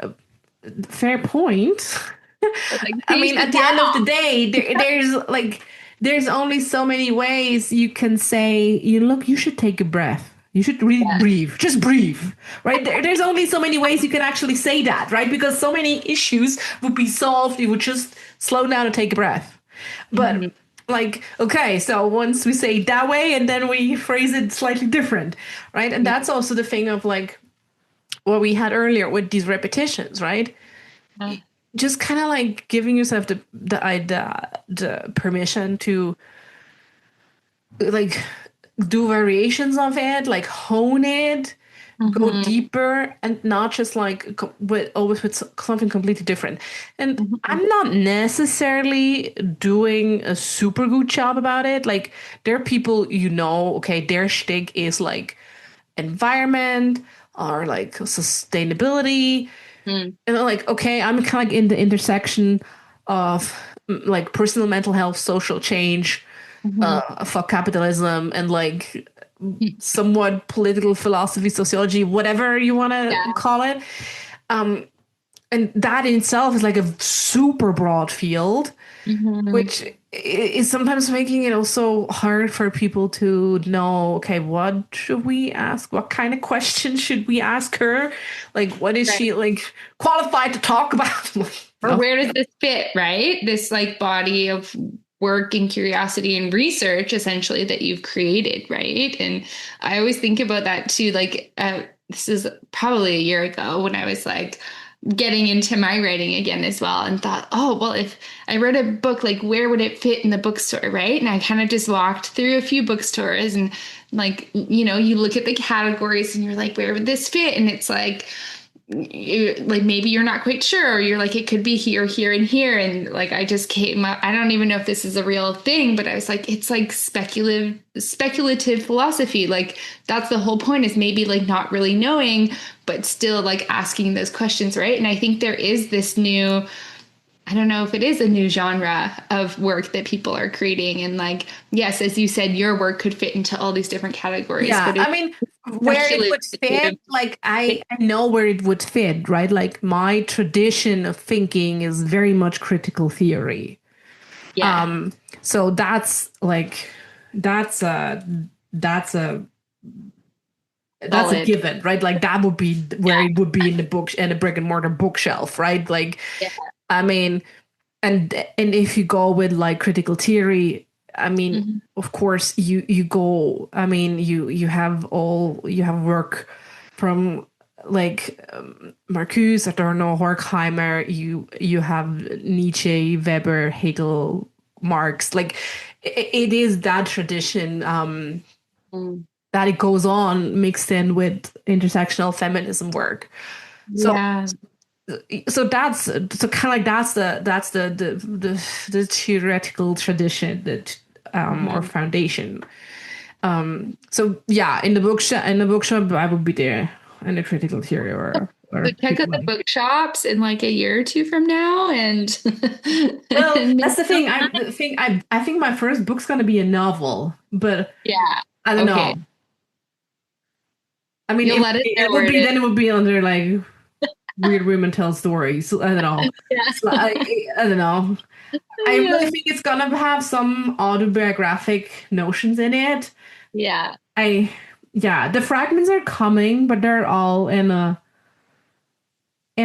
fair point. Like I teach mean, the at the end of the town. day, there's only so many ways you can say, you should take a breath. You should really breathe. Just breathe, right? There's only so many ways you can actually say that, right? Because so many issues would be solved. You would just slow down and take a breath. But Mhm. like, okay, so once we say it that way and then we phrase it slightly different, right? And Yeah. that's also the thing of like what we had earlier with these repetitions, right? Just kind of like giving yourself the permission to like do variations of it, like hone it, go Mhm. deeper, and not just like with always with something completely different. And Mhm. I'm not necessarily doing a super good job about it. Like there are people, okay, their shtick is like environment or like sustainability. Mhm. And I'm like, okay, I'm kind of like in the intersection of like personal mental health, social change, Mhm. fuck capitalism, and like somewhat political philosophy, sociology, whatever you want to Yeah. call it. Um, and that in itself is like a super broad field, Mhm. which is sometimes making it also hard for people to know, okay, what should we ask? What kind of question should we ask her? Like, what is Right. she like qualified to talk about? Or No. where does this fit, right? This like body of work and curiosity and research essentially that you've created, right? And I always think about that too. Like, this is probably a year ago when I was like getting into my writing again as well and thought, oh, well, if I wrote a book, like where would it fit in the bookstore, right? And I kind of just walked through a few bookstores and like, you look at the categories and you're like, where would this fit? And it's like maybe you're not quite sure, or you're like it could be here, here, and here, and like I just came up, I don't even know if this is a real thing, but I was like, it's like speculative philosophy. Like that's the whole point, is maybe like not really knowing but still like asking those questions, right? And I think there is this new, I don't know if it is a new genre of work that people are creating. And like, yes, as you said, your work could fit into all these different categories, Yeah, but I it's mean, where it would fit, speculative. like I know where it would fit, right? Like my tradition of thinking is very much critical theory. Yeah, Um, so that's a that's a that's a solid. given, right? Like that would be where it would be in the books in a brick and mortar bookshelf, right? Like, Yeah. I mean, and if you go with like critical theory, I mean, Mhm. of course you go, I mean, you have work from like Marcuse, Adorno, Horkheimer, you have Nietzsche, Weber, Hegel, Marx, like it is that tradition Mm. that it goes on mixed in with intersectional feminism work. So Yeah. that's so kind of like that's the theoretical tradition that or Mhm. foundation. So yeah, in the bookshop I would be there, and the critical theory So or check out people the like. bookshops in like a year or two from now and Well, and that's maybe the thing. I think my first book's gonna be a novel, but yeah. I don't Okay. know. I mean, You'll let us know where it is. it would be under like weird women tell stories. I don't know. It's Yeah. like, I don't know. I really Yeah. think it's gonna have some autobiographic notions in it. Yeah. I Yeah, the fragments are coming, but they're all in an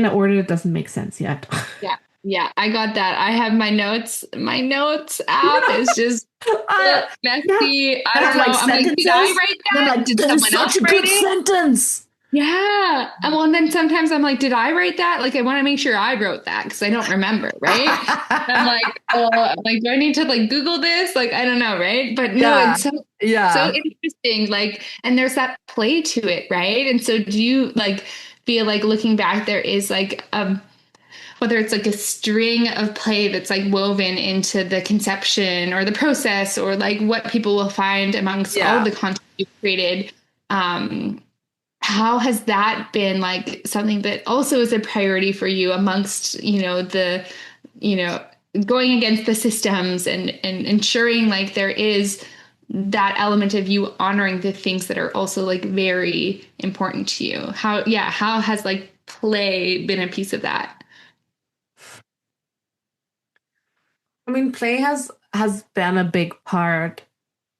order that doesn't make sense yet. Yeah. Yeah. I got that. I have my notes. My notes app is just Yeah, messy. I I have don't like know. I'm like, did I sentences, write and I'm that? like, Did this is someone else such a write good it? sentence. Yeah. And well, and then sometimes I'm like, did I write that? Like, I want to make sure I wrote that because I don't remember, right? I'm like, do I need to like Google this? Like, I don't know, right? But no, Yeah, it's so so yeah. interesting. Like, and there's that play to it, right? And so, do you like feel like looking back, there is like whether it's like a string of play that's like woven into the conception or the process or like what people will find amongst all of Yeah. the content you've created. Um, how has that been like something that also is a priority for you amongst, you know, going against the systems and ensuring like there is that element of you honoring the things that are also like very important to you? How has like play been a piece of that? I mean, play has been a big part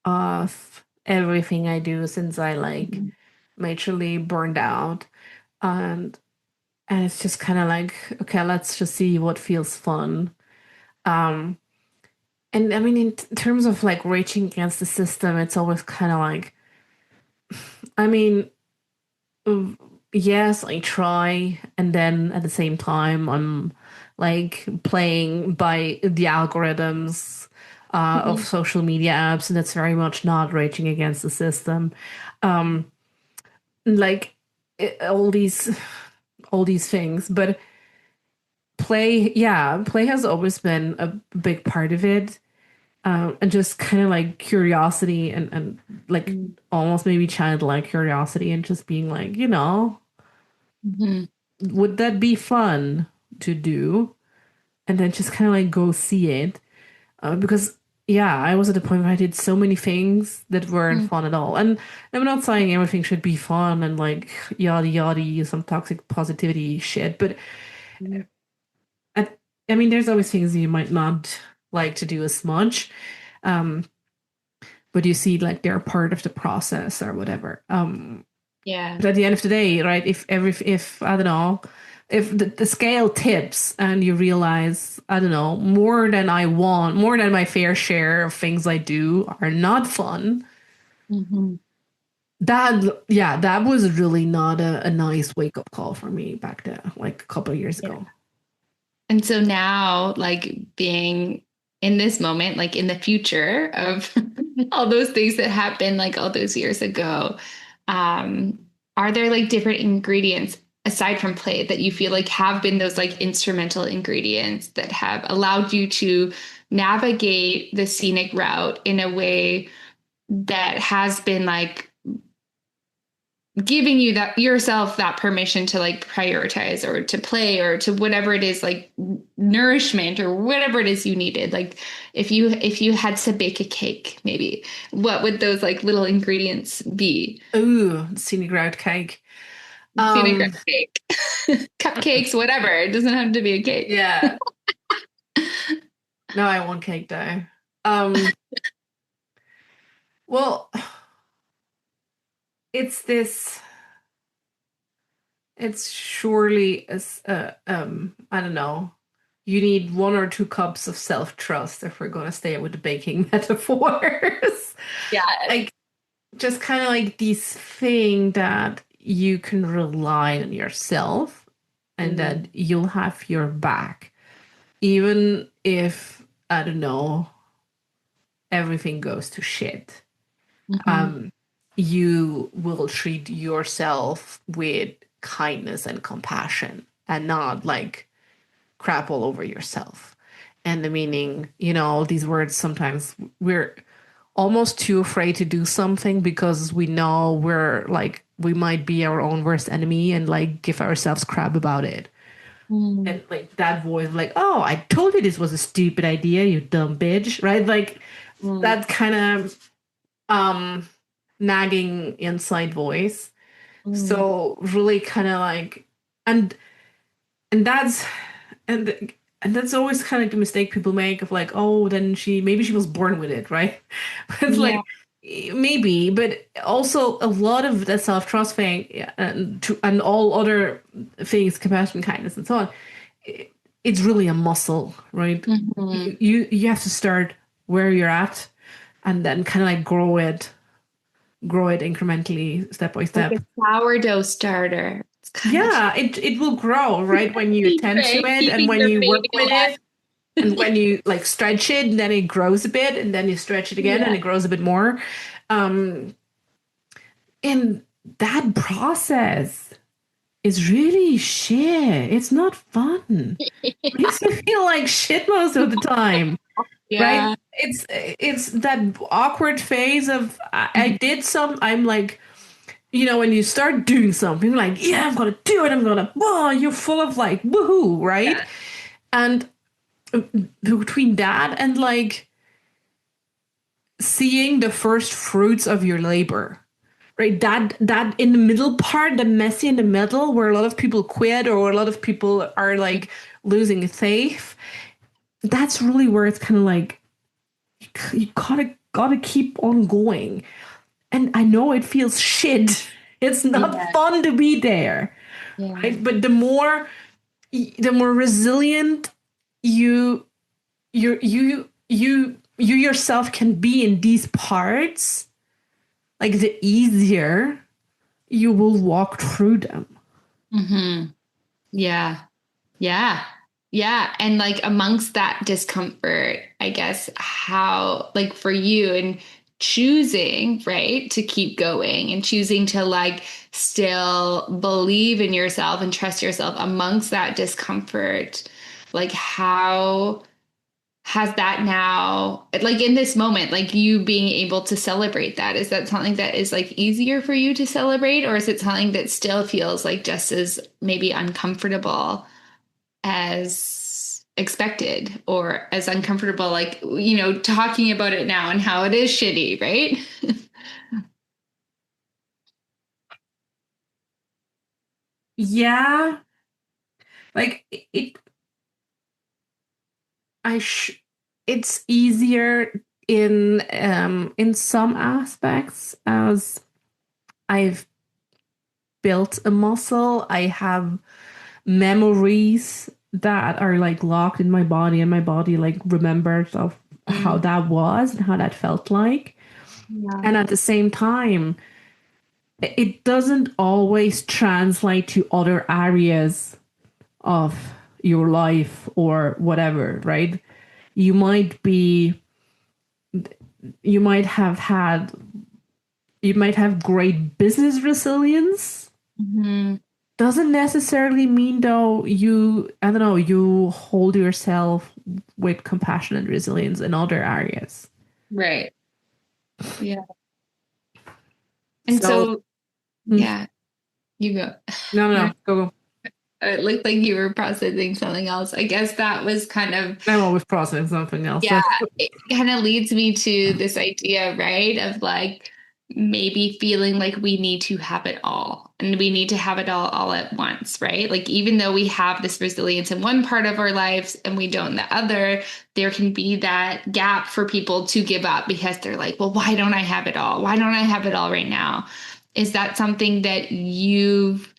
of everything I do since I like Mhm. majorly burned out. And it's just kind of like, okay, let's just see what feels fun. Um, and I mean, in terms of like reaching against the system, it's always kind of like, I mean, mm, yes, I try, and then at the same time, I'm like playing by the algorithms of Mhm. social media apps, and that's very much not raging against the system. Um, like all these things, but play has always been a big part of it. And just kind of like curiosity and like almost maybe childlike curiosity and just being like, Mhm. would that be fun to do? And then just kind of like go see it. Because, yeah, I was at a point where I did so many things that weren't Mhm. fun at all. And I'm not saying everything should be fun and like yada yada, some toxic positivity shit. But I, I mean, there's always things you might not like to do as much. Um, but you see, like, they're part of the process or whatever. Yeah. But at the end of the day, right? If I don't know, if the scale tips and you realize, I don't know, more than I want, more than my fair share of things I do are not fun. Mhm. That was really not a nice wake up call for me back then, like a couple of years Yeah. ago. And so now, like being in this moment, like in the future of all those things that happened like all those years ago, um, are there like different ingredients aside from play that you feel like have been those like instrumental ingredients that have allowed you to navigate the scenic route in a way that has been like giving you that yourself that permission to like prioritize or to play or to whatever it is like nourishment or whatever it is you needed, like if you had to bake a cake, maybe what would those like little ingredients be? Ooh, scenic route cake. Scenic Um, cake. Cupcakes, whatever, it doesn't have to be a cake. yeah. No, I want cake though. Um, well, it's this. It's surely as I don't know. You need 1 or 2 cups of self-trust if we're gonna stay with the baking metaphors. Yeah. Like just kind of like this thing that you can rely on yourself and Mm. that you'll have your back. Even if, I don't know, everything goes to shit, Mhm. um, you will treat yourself with kindness and compassion and not like crap all over yourself. And the meaning, all these words, sometimes we're almost too afraid to do something because we know we're like, we might be our own worst enemy and like give ourselves crap about it. Mm. And like that voice, like, oh, I told you this was a stupid idea, you dumb bitch, right? Like Mm. that kind of nagging inside voice. Mm. So really kind of like, and and that's and and that's always kind of the mistake people make of like, oh, then maybe she was born with it, right? It's Yeah. like maybe, but also a lot of the self-trust thing and all other things, compassion, kindness, and so on. It's really a muscle, right? Mhm. You have to start where you're at, and then kind of like grow it incrementally, step by Like step. a sourdough starter. It's kind of Yeah, it will grow, right? When you attend to right. it and Keeping when your you work baby with alive. it and when you like stretch it and then it grows a bit and then you stretch it again and Yeah. it grows a bit more. Um, and that process is really shit. It's not fun. It makes you feel like shit most of the time, right? Yeah. It's that awkward phase of I did some. I'm like, when you start doing something, like, yeah, I'm gonna do it. I'm gonna. Oh, you're full of like woohoo, right? Yeah. And between that and like seeing the first fruits of your labor, right? That in the middle part, the messy in the middle, where a lot of people quit or a lot of people are like losing faith. That's really where it's kind of like you gotta keep on going. And I know it feels shit. It's not Yeah. fun to be there, Yeah. right? But the more resilient you you yourself can be in these parts, like the easier you will walk through them. Hmm. Yeah. Yeah. Yeah. And like amongst that discomfort, I guess how, like for you and choosing, right, to keep going and choosing to like still believe in yourself and trust yourself amongst that discomfort, like how has that now, like in this moment, like you being able to celebrate that, is that something that is like easier for you to celebrate, or is it something that still feels like just as maybe uncomfortable as expected or as uncomfortable, like, talking about it now and how it is shitty, right? Yeah, like it I sh it's easier in some aspects as I've built a muscle. I have memories that are like locked in my body and my body like remembers of how Mm. that was and how that felt like. Yeah. And at the same time, it doesn't always translate to other areas of your life or whatever, right? You might be, you might have had, you might have great business resilience. Hmm. Doesn't necessarily mean though I don't know, you hold yourself with compassion and resilience in other areas. Right. Yeah. And So, so, mm, yeah, you go. no, no, no, go, go. It looked like you were processing something else. I guess that was kind of, I'm always processing something else. yeah, it kind of leads me to this idea, right? Of like maybe feeling like we need to have it all and we need to have it all at once, right? Like even though we have this resilience in one part of our lives and we don't in the other, there can be that gap for people to give up because they're like, well, why don't I have it all? Why don't I have it all right now? Is that something that you've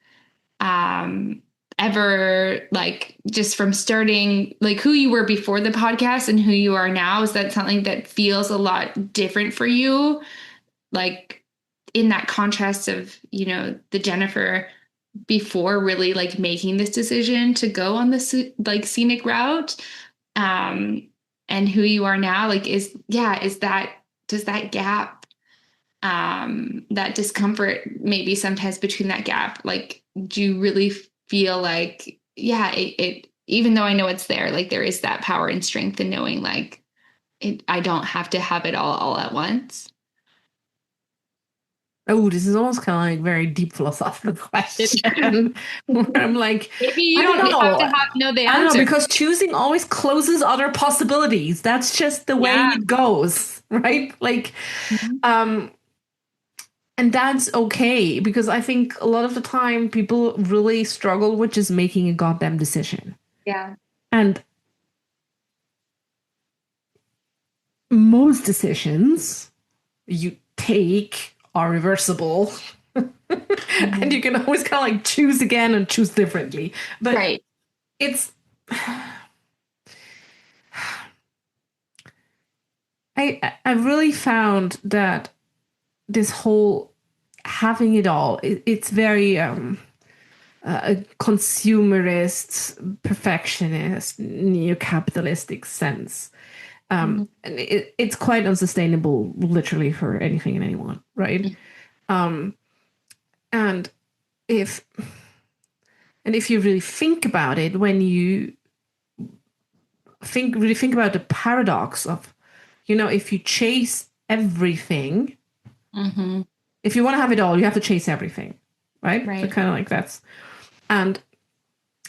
um ever, like, just from starting, like who you were before the podcast and who you are now, is that something that feels a lot different for you, like in that contrast of the Jennifer before really like making this decision to go on this like scenic route? um and who you are now, like is that does that gap, that discomfort maybe sometimes between that gap, like do you really feel like it even though I know it's there, like there is that power and strength in knowing like I don't have to have it all at once. Oh, this is almost kind of like very deep philosophical question. Where I'm like, Maybe you I don't don't have know. to know the I don't know, answer. because choosing always closes other possibilities. That's just the way Yeah. it goes, right? Like, Mhm. um, and that's okay, because I think a lot of the time people really struggle with just making a goddamn decision. Yeah. And most decisions you take are reversible. And Mhm. you can always kind of like choose again and choose differently. But Right. it's I really found that this whole having it all, it's very a consumerist, perfectionist, neo-capitalistic sense. Mhm. And it's quite unsustainable, literally, for anything and anyone, right? Um, and if if you really think about it, when you think about the paradox of, if you chase everything, Mhm. if you want to have it all, you have to chase everything, right? So Right. kind of like that's, and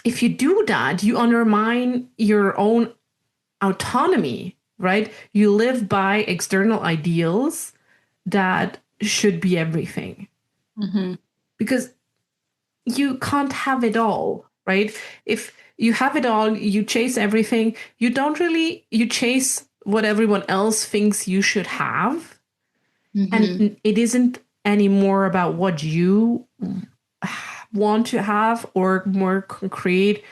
if you do that, you undermine your own autonomy, right? You live by external ideals that should be everything, Mhm. because you can't have it all, right? If you have it all, you chase everything, you chase what everyone else thinks you should have. Mhm. And it isn't anymore about what you want to have, or more concrete,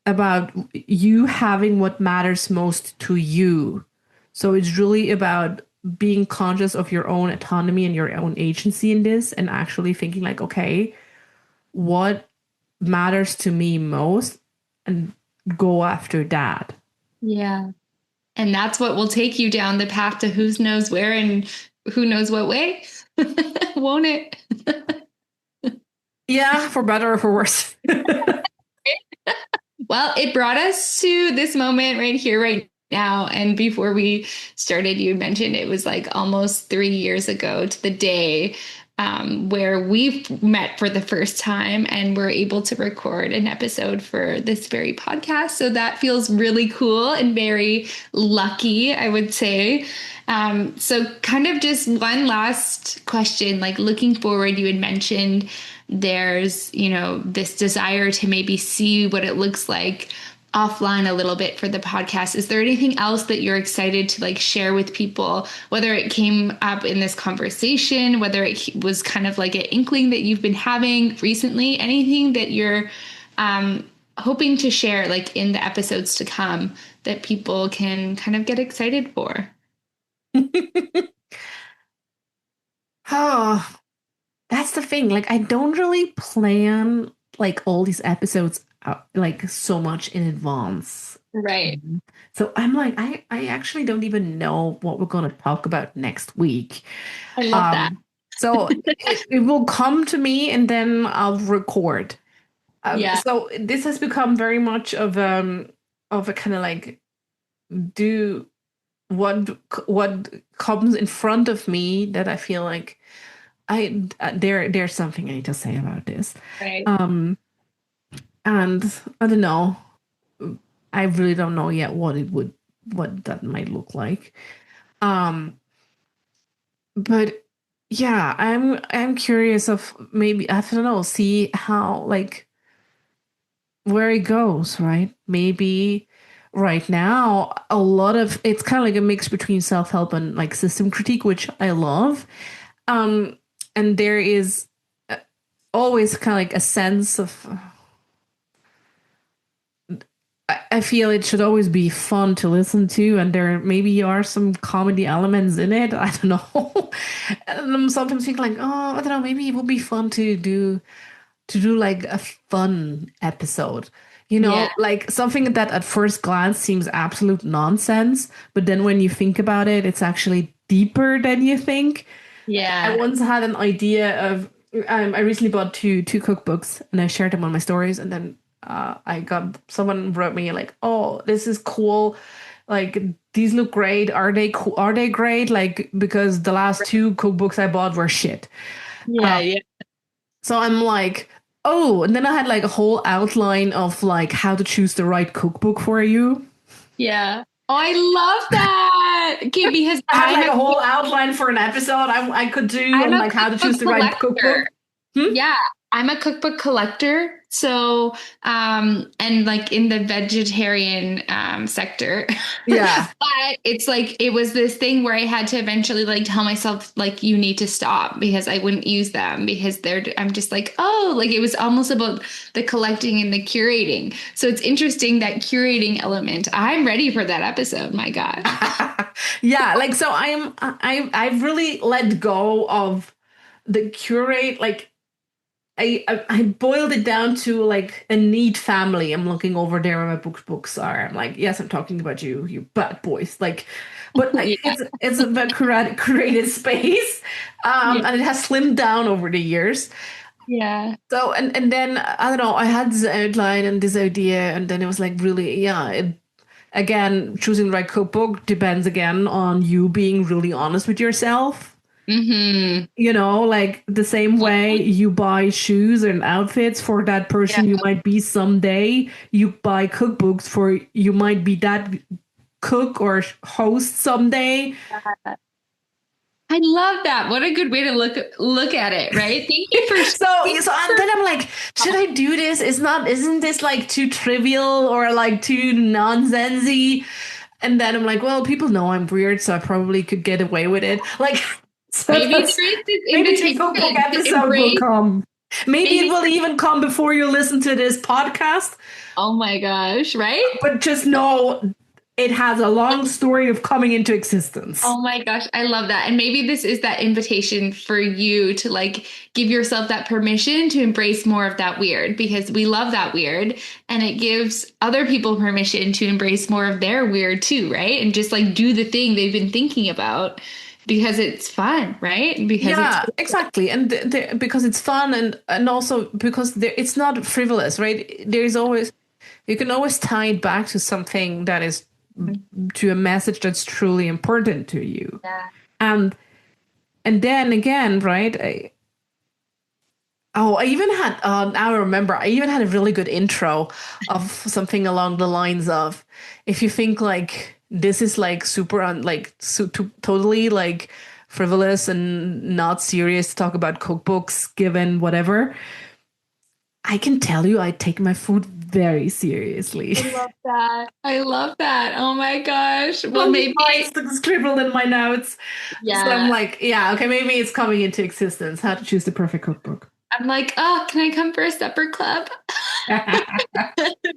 about you having what matters most to you. So it's really about being conscious of your own autonomy and your own agency in this, and actually thinking like, okay, what matters to me most, and go after that. Yeah. And that's what will take you down the path to who knows where and who knows what way. Won't it? Yeah, for better or for worse. Well, it brought us to this moment right here, right now. And before we started, you mentioned it was like almost 3 years ago to the day, where we met for the first time and we're able to record an episode for this very podcast. So that feels really cool and very lucky, I would say. So, kind of just one last question, like looking forward, you had mentioned there's, this desire to maybe see what it looks like offline a little bit for the podcast. Is there anything else that you're excited to like share with people, whether it came up in this conversation, whether it was kind of like an inkling that you've been having recently, anything that you're hoping to share like in the episodes to come that people can kind of get excited for? Oh, that's the thing. Like, I don't really plan like all these episodes out, like so much in advance. Right. Mhm. So I'm like, I actually don't even know what we're going to talk about next week. I love that. Um, so it will come to me, and then I'll record. Yeah. So this has become very much of a kind of like, do what comes in front of me, that I feel like there's something I need to say about this. Right. Um, and I don't know. I really don't know yet what that might look like. Um, but yeah, I'm curious of, maybe, I don't know, see how, like, where it goes, right? Maybe right now a lot of it's kind of like a mix between self-help and like system critique, which I love. Um, and there is always kind of like a sense of, I feel it should always be fun to listen to, and there maybe are some comedy elements in it. I don't know. And I'm sometimes thinking like, oh, I don't know, maybe it would be fun to do like a fun episode. You Yeah. know, like something that at first glance seems absolute nonsense, but then when you think about it, it's actually deeper than you think. I Yeah. once had an idea of I recently bought two cookbooks and I shared them on my stories, and then I got someone wrote me like, "Oh, this is cool. Like these look great. Are they cool? Are they great? Like because the last two cookbooks I bought were shit." Yeah. Yeah. So I'm like, "Oh," and then I had like a whole outline of like how to choose the right cookbook for you. Yeah. Oh, I love that. Okay, because I had like a whole outline for an episode I could do I'm on a like how to cookbook choose the right collector. cookbook. Hmm? Yeah, I'm a cookbook collector. So, and like in the vegetarian sector. Yeah. But it's like it was this thing where I had to eventually like tell myself like you need to stop because I wouldn't use them because I'm just like, oh, like it was almost about the collecting and the curating. So it's interesting that curating element. I'm ready for that episode. My gosh. Yeah, like so I've really let go of the curate like I boiled it down to like a neat family. I'm looking over there where my books are. I'm like, yes, I'm talking about you, you bad boys. Like, but Yeah. it's a very created space, Yeah. and it has slimmed down over the years. Yeah. So and then I don't know. I had this outline and this idea, and then it was like really yeah. Again, choosing the right cookbook depends again on you being really honest with yourself. Mm-hmm. You know, like the same way you buy shoes and outfits for that Yeah. person you might be someday, you buy cookbooks for you might be that cook or host someday. I love that. What a good way to look at it, right? Thank you for So and then I'm like, should I do this? Isn't this like too trivial or like too nonsensy? And then I'm like, well, people know I'm weird, so I probably could get away with it. Like, so maybe that's there is this maybe the cookbook invitation to episode will embrace. come. Maybe it Maybe. will even come before you listen to this podcast. Oh my gosh, right? But just know it has a long story of coming into existence. Oh my gosh, I love that. And maybe this is that invitation for you to like give yourself that permission to embrace more of that weird because we love that weird and it gives other people permission to embrace more of their weird too, right? And just like do the thing they've been thinking about because it's fun, right? Because it's Yeah, exactly, and because it's fun, and also because it's not frivolous, right? There's always you can always tie it back to something that is to a message that's truly important to you, yeah. and then again, right? I even had now I remember I even had a really good intro of something along the lines of if you think like this is like super totally like frivolous and not serious to talk about cookbooks given whatever, I can tell you I take my food very seriously. I love that. I love that. Oh my gosh. Well, Well, maybe, I scribbled in my notes. So I'm yeah. like, yeah, okay, maybe it's coming into existence. How to choose the perfect cookbook. I'm like, oh, can I come for a supper club?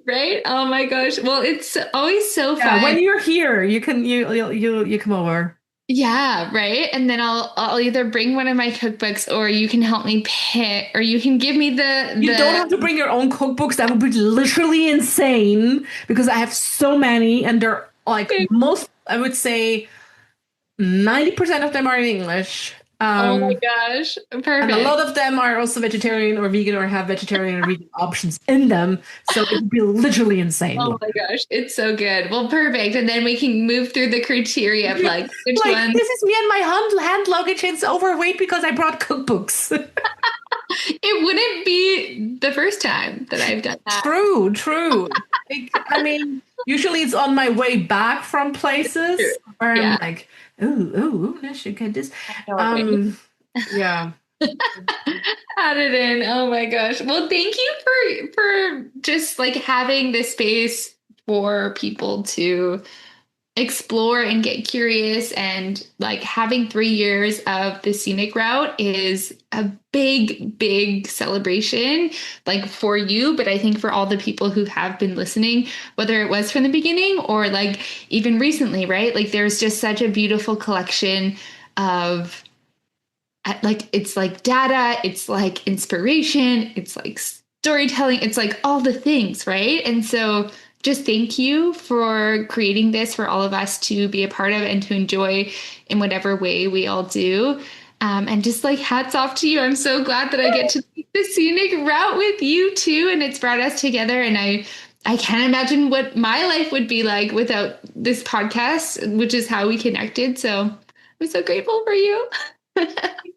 Right? Oh my gosh. Well, it's always so Yeah, fun. when you're here, you can you come over. Yeah, right. And then I'll either bring one of my cookbooks or you can help me pick or you can give me You don't the have to bring your own cookbooks. That would be literally insane because I have so many and they're like most I would say 90% of them are in English. Oh my Um, gosh. and a lot Perfect. of them are also vegetarian or vegan or have vegetarian or vegan options in them. So it would be literally insane. Oh my gosh. It's so good. Well, perfect. And then we can move through the criteria of like which Like, ones. this is me and my hand luggage. It's overweight because I brought cookbooks. It wouldn't be the first time that I've done that. True, true. Like, I mean, usually it's on my way back from places where I'm Yeah. like, oh, I should get this. I know what you mean. Um, yeah. Add it in. Oh my gosh. Well, thank you for just like having this space for people to explore and get curious and like having 3 years of the scenic route is a big celebration like for you but I think for all the people who have been listening whether it was from the beginning or like even recently right like there's just such a beautiful collection of like it's like data it's like inspiration it's like storytelling. It's like all the things, right? And so just thank you for creating this for all of us to be a part of and to enjoy in whatever way we all do. And just like hats off to you. I'm so glad that I get to take the scenic route with you too. And it's brought us together. And I can't imagine what my life would be like without this podcast, which is how we connected. So I'm so grateful for you.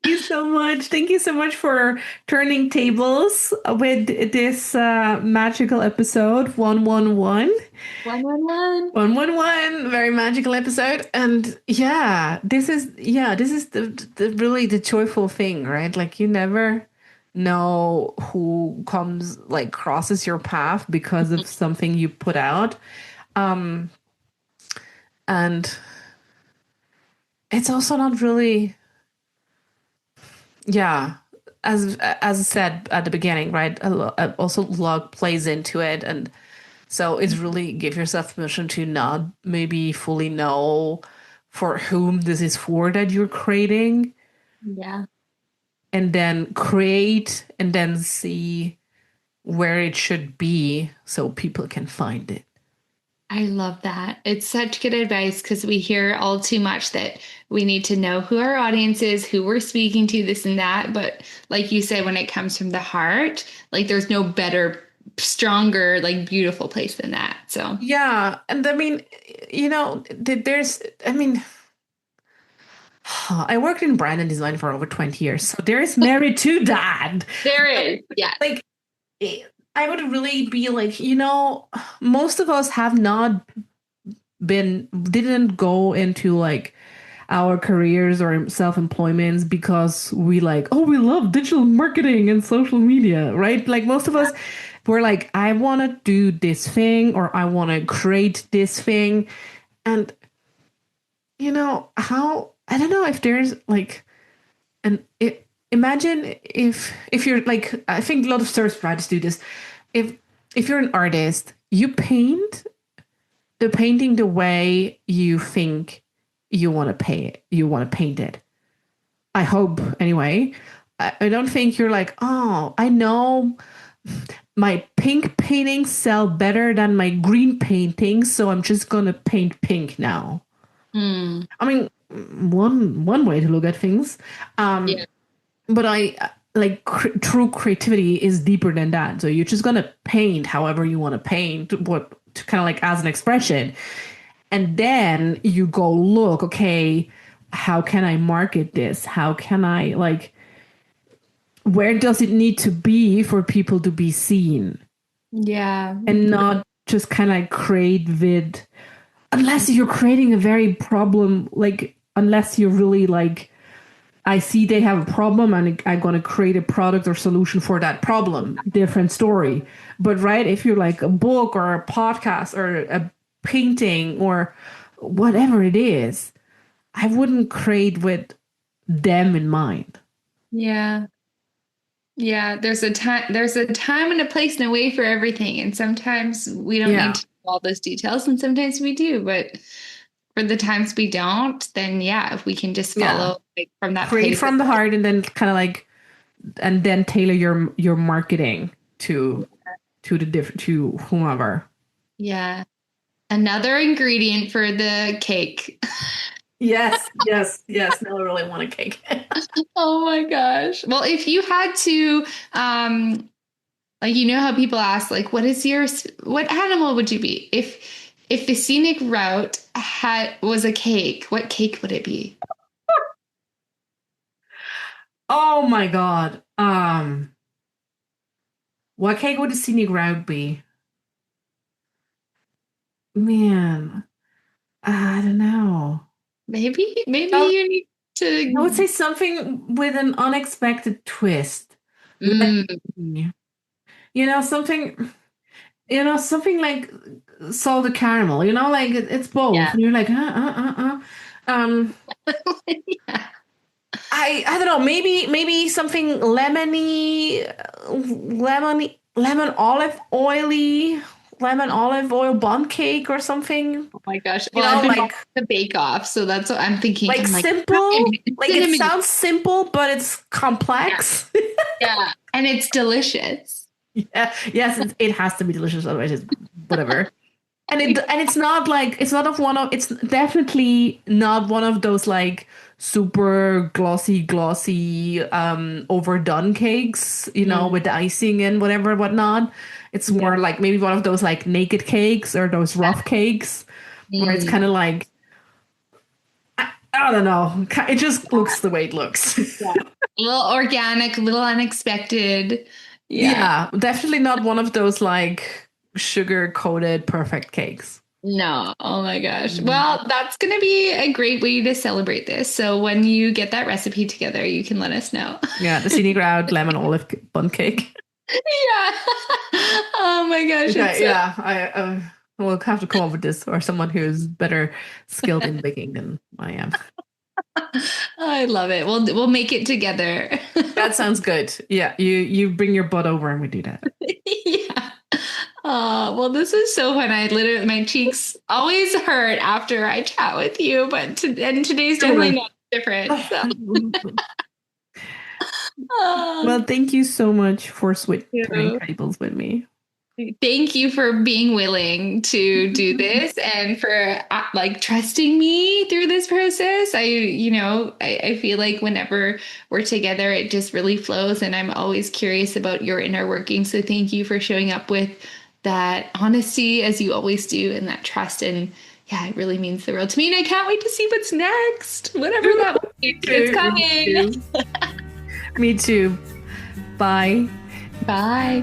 You so much. Thank you so much for turning tables with this magical episode 111. 111. 111, very magical episode. And this is the really the joyful thing, right? Like you never know who comes like crosses your path because of something you put out. And it's also not really as I said at the beginning, right? Also luck plays into it, and so it's really give yourself permission to not maybe fully know for whom this is for that you're creating. Yeah. And then create and then see where it should be so people can find it. I love that. It's such good advice because we hear all too much that we need to know who our audience is, who we're speaking to, this and that. But like you said, when it comes from the heart, like there's no better, stronger, like beautiful place than that. So yeah. And I mean, I worked in brand and design for over 20 years. So there's merit to that. There is. Yeah. Like I would really be like, most of us have not didn't go into like our careers or self-employments because we love digital marketing and social media, right? Like most of us were like, I want to do this thing or I want to create this thing. And, I don't know if there's like, imagine if you're like, I think a lot of service providers do this. If you're an artist, you paint the painting the way you think you want to paint it. I hope anyway. I don't think you're like, oh, I know my pink paintings sell better than my green paintings, so I'm just gonna paint pink now. I mean, one way to look at things. But I like true creativity is deeper than that. So you're just gonna paint however you want to paint, what kind of like as an expression, and then you go look. Okay, how can I market this? How can I like? Where does it need to be for people to be seen? Yeah, and not just kind of create with. Unless you're creating a very problem, like unless you're really like. I see they have a problem and I'm going to create a product or solution for that problem. Different story. But right, if you're like a book or a podcast or a painting or whatever it is, I wouldn't create with them in mind. Yeah. Yeah, there's a time and a place and a way for everything. And sometimes we don't need to know all those details and sometimes we do, but for the times we don't, then if we can just follow like, from that create place from the heart and then kind of like and then tailor your marketing to whomever. Yeah. Another ingredient for the cake. Yes. Now I really want a cake. Oh my gosh. Well, if you had to like how people ask like what animal would you be? If the scenic route was a cake, what cake would it be? Oh my God. What cake would the scenic route be? Man, I don't know. Maybe you need to. I would say something with an unexpected twist. Something like salted caramel, like it's both. Yeah. And you're like, yeah. I don't know, maybe something lemony, lemon olive oil bun cake or something. Oh my gosh. Well, like the bake off, so that's what I'm thinking. Like simple, like it sounds simple, but it's complex. Yeah. And it's delicious. Yeah, yes, it has to be delicious, otherwise it's whatever. And it's not like it's definitely not one of those like super glossy overdone cakes, with the icing and whatever whatnot. It's more like maybe one of those like naked cakes or those rough cakes where it's kind of like I don't know. It just looks the way it looks. Yeah. A little organic, a little unexpected. Yeah, definitely not one of those like sugar coated perfect cakes. No. Oh my gosh. Well, that's going to be a great way to celebrate this. So when you get that recipe together, you can let us know. Yeah, the Scenic Route lemon olive bun cake. Yeah. Oh my gosh. Okay, yeah, I will have to come up with this, or someone who's better skilled in baking than I am. I love it. We'll make it together. That sounds good. Yeah, you bring your butt over and we do that. Yeah. Well, this is so fun. I literally, my cheeks always hurt after I chat with you, but today's definitely not different. So. Well, thank you so much for turning tables with me. Thank you for being willing to do this and for like trusting me through this process. I feel like whenever we're together, it just really flows, and I'm always curious about your inner working. So thank you for showing up with that honesty as you always do, and that trust. And yeah, it really means the world to me. And I can't wait to see what's next. Whatever that will be. It's coming. Me too. Bye. Bye.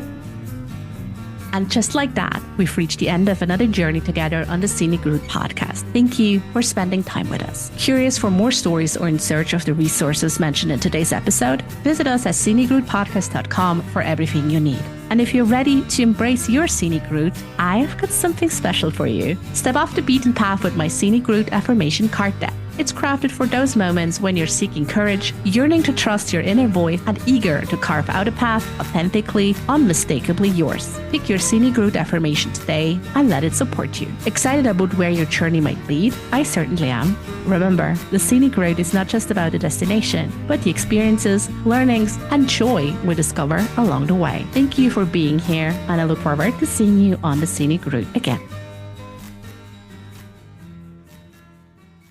And just like that, we've reached the end of another journey together on the Scenic Route podcast. Thank you for spending time with us. Curious for more stories or in search of the resources mentioned in today's episode? Visit us at scenicroutepodcast.com for everything you need. And if you're ready to embrace your scenic route, I've got something special for you. Step off the beaten path with my Scenic Route affirmation card deck. It's crafted for those moments when you're seeking courage, yearning to trust your inner voice, and eager to carve out a path authentically, unmistakably yours. Pick your Scenic Route affirmation today and let it support you. Excited about where your journey might lead? I certainly am. Remember, the Scenic Route is not just about the destination, but the experiences, learnings, and joy we discover along the way. Thank you for being here, and I look forward to seeing you on the Scenic Route again.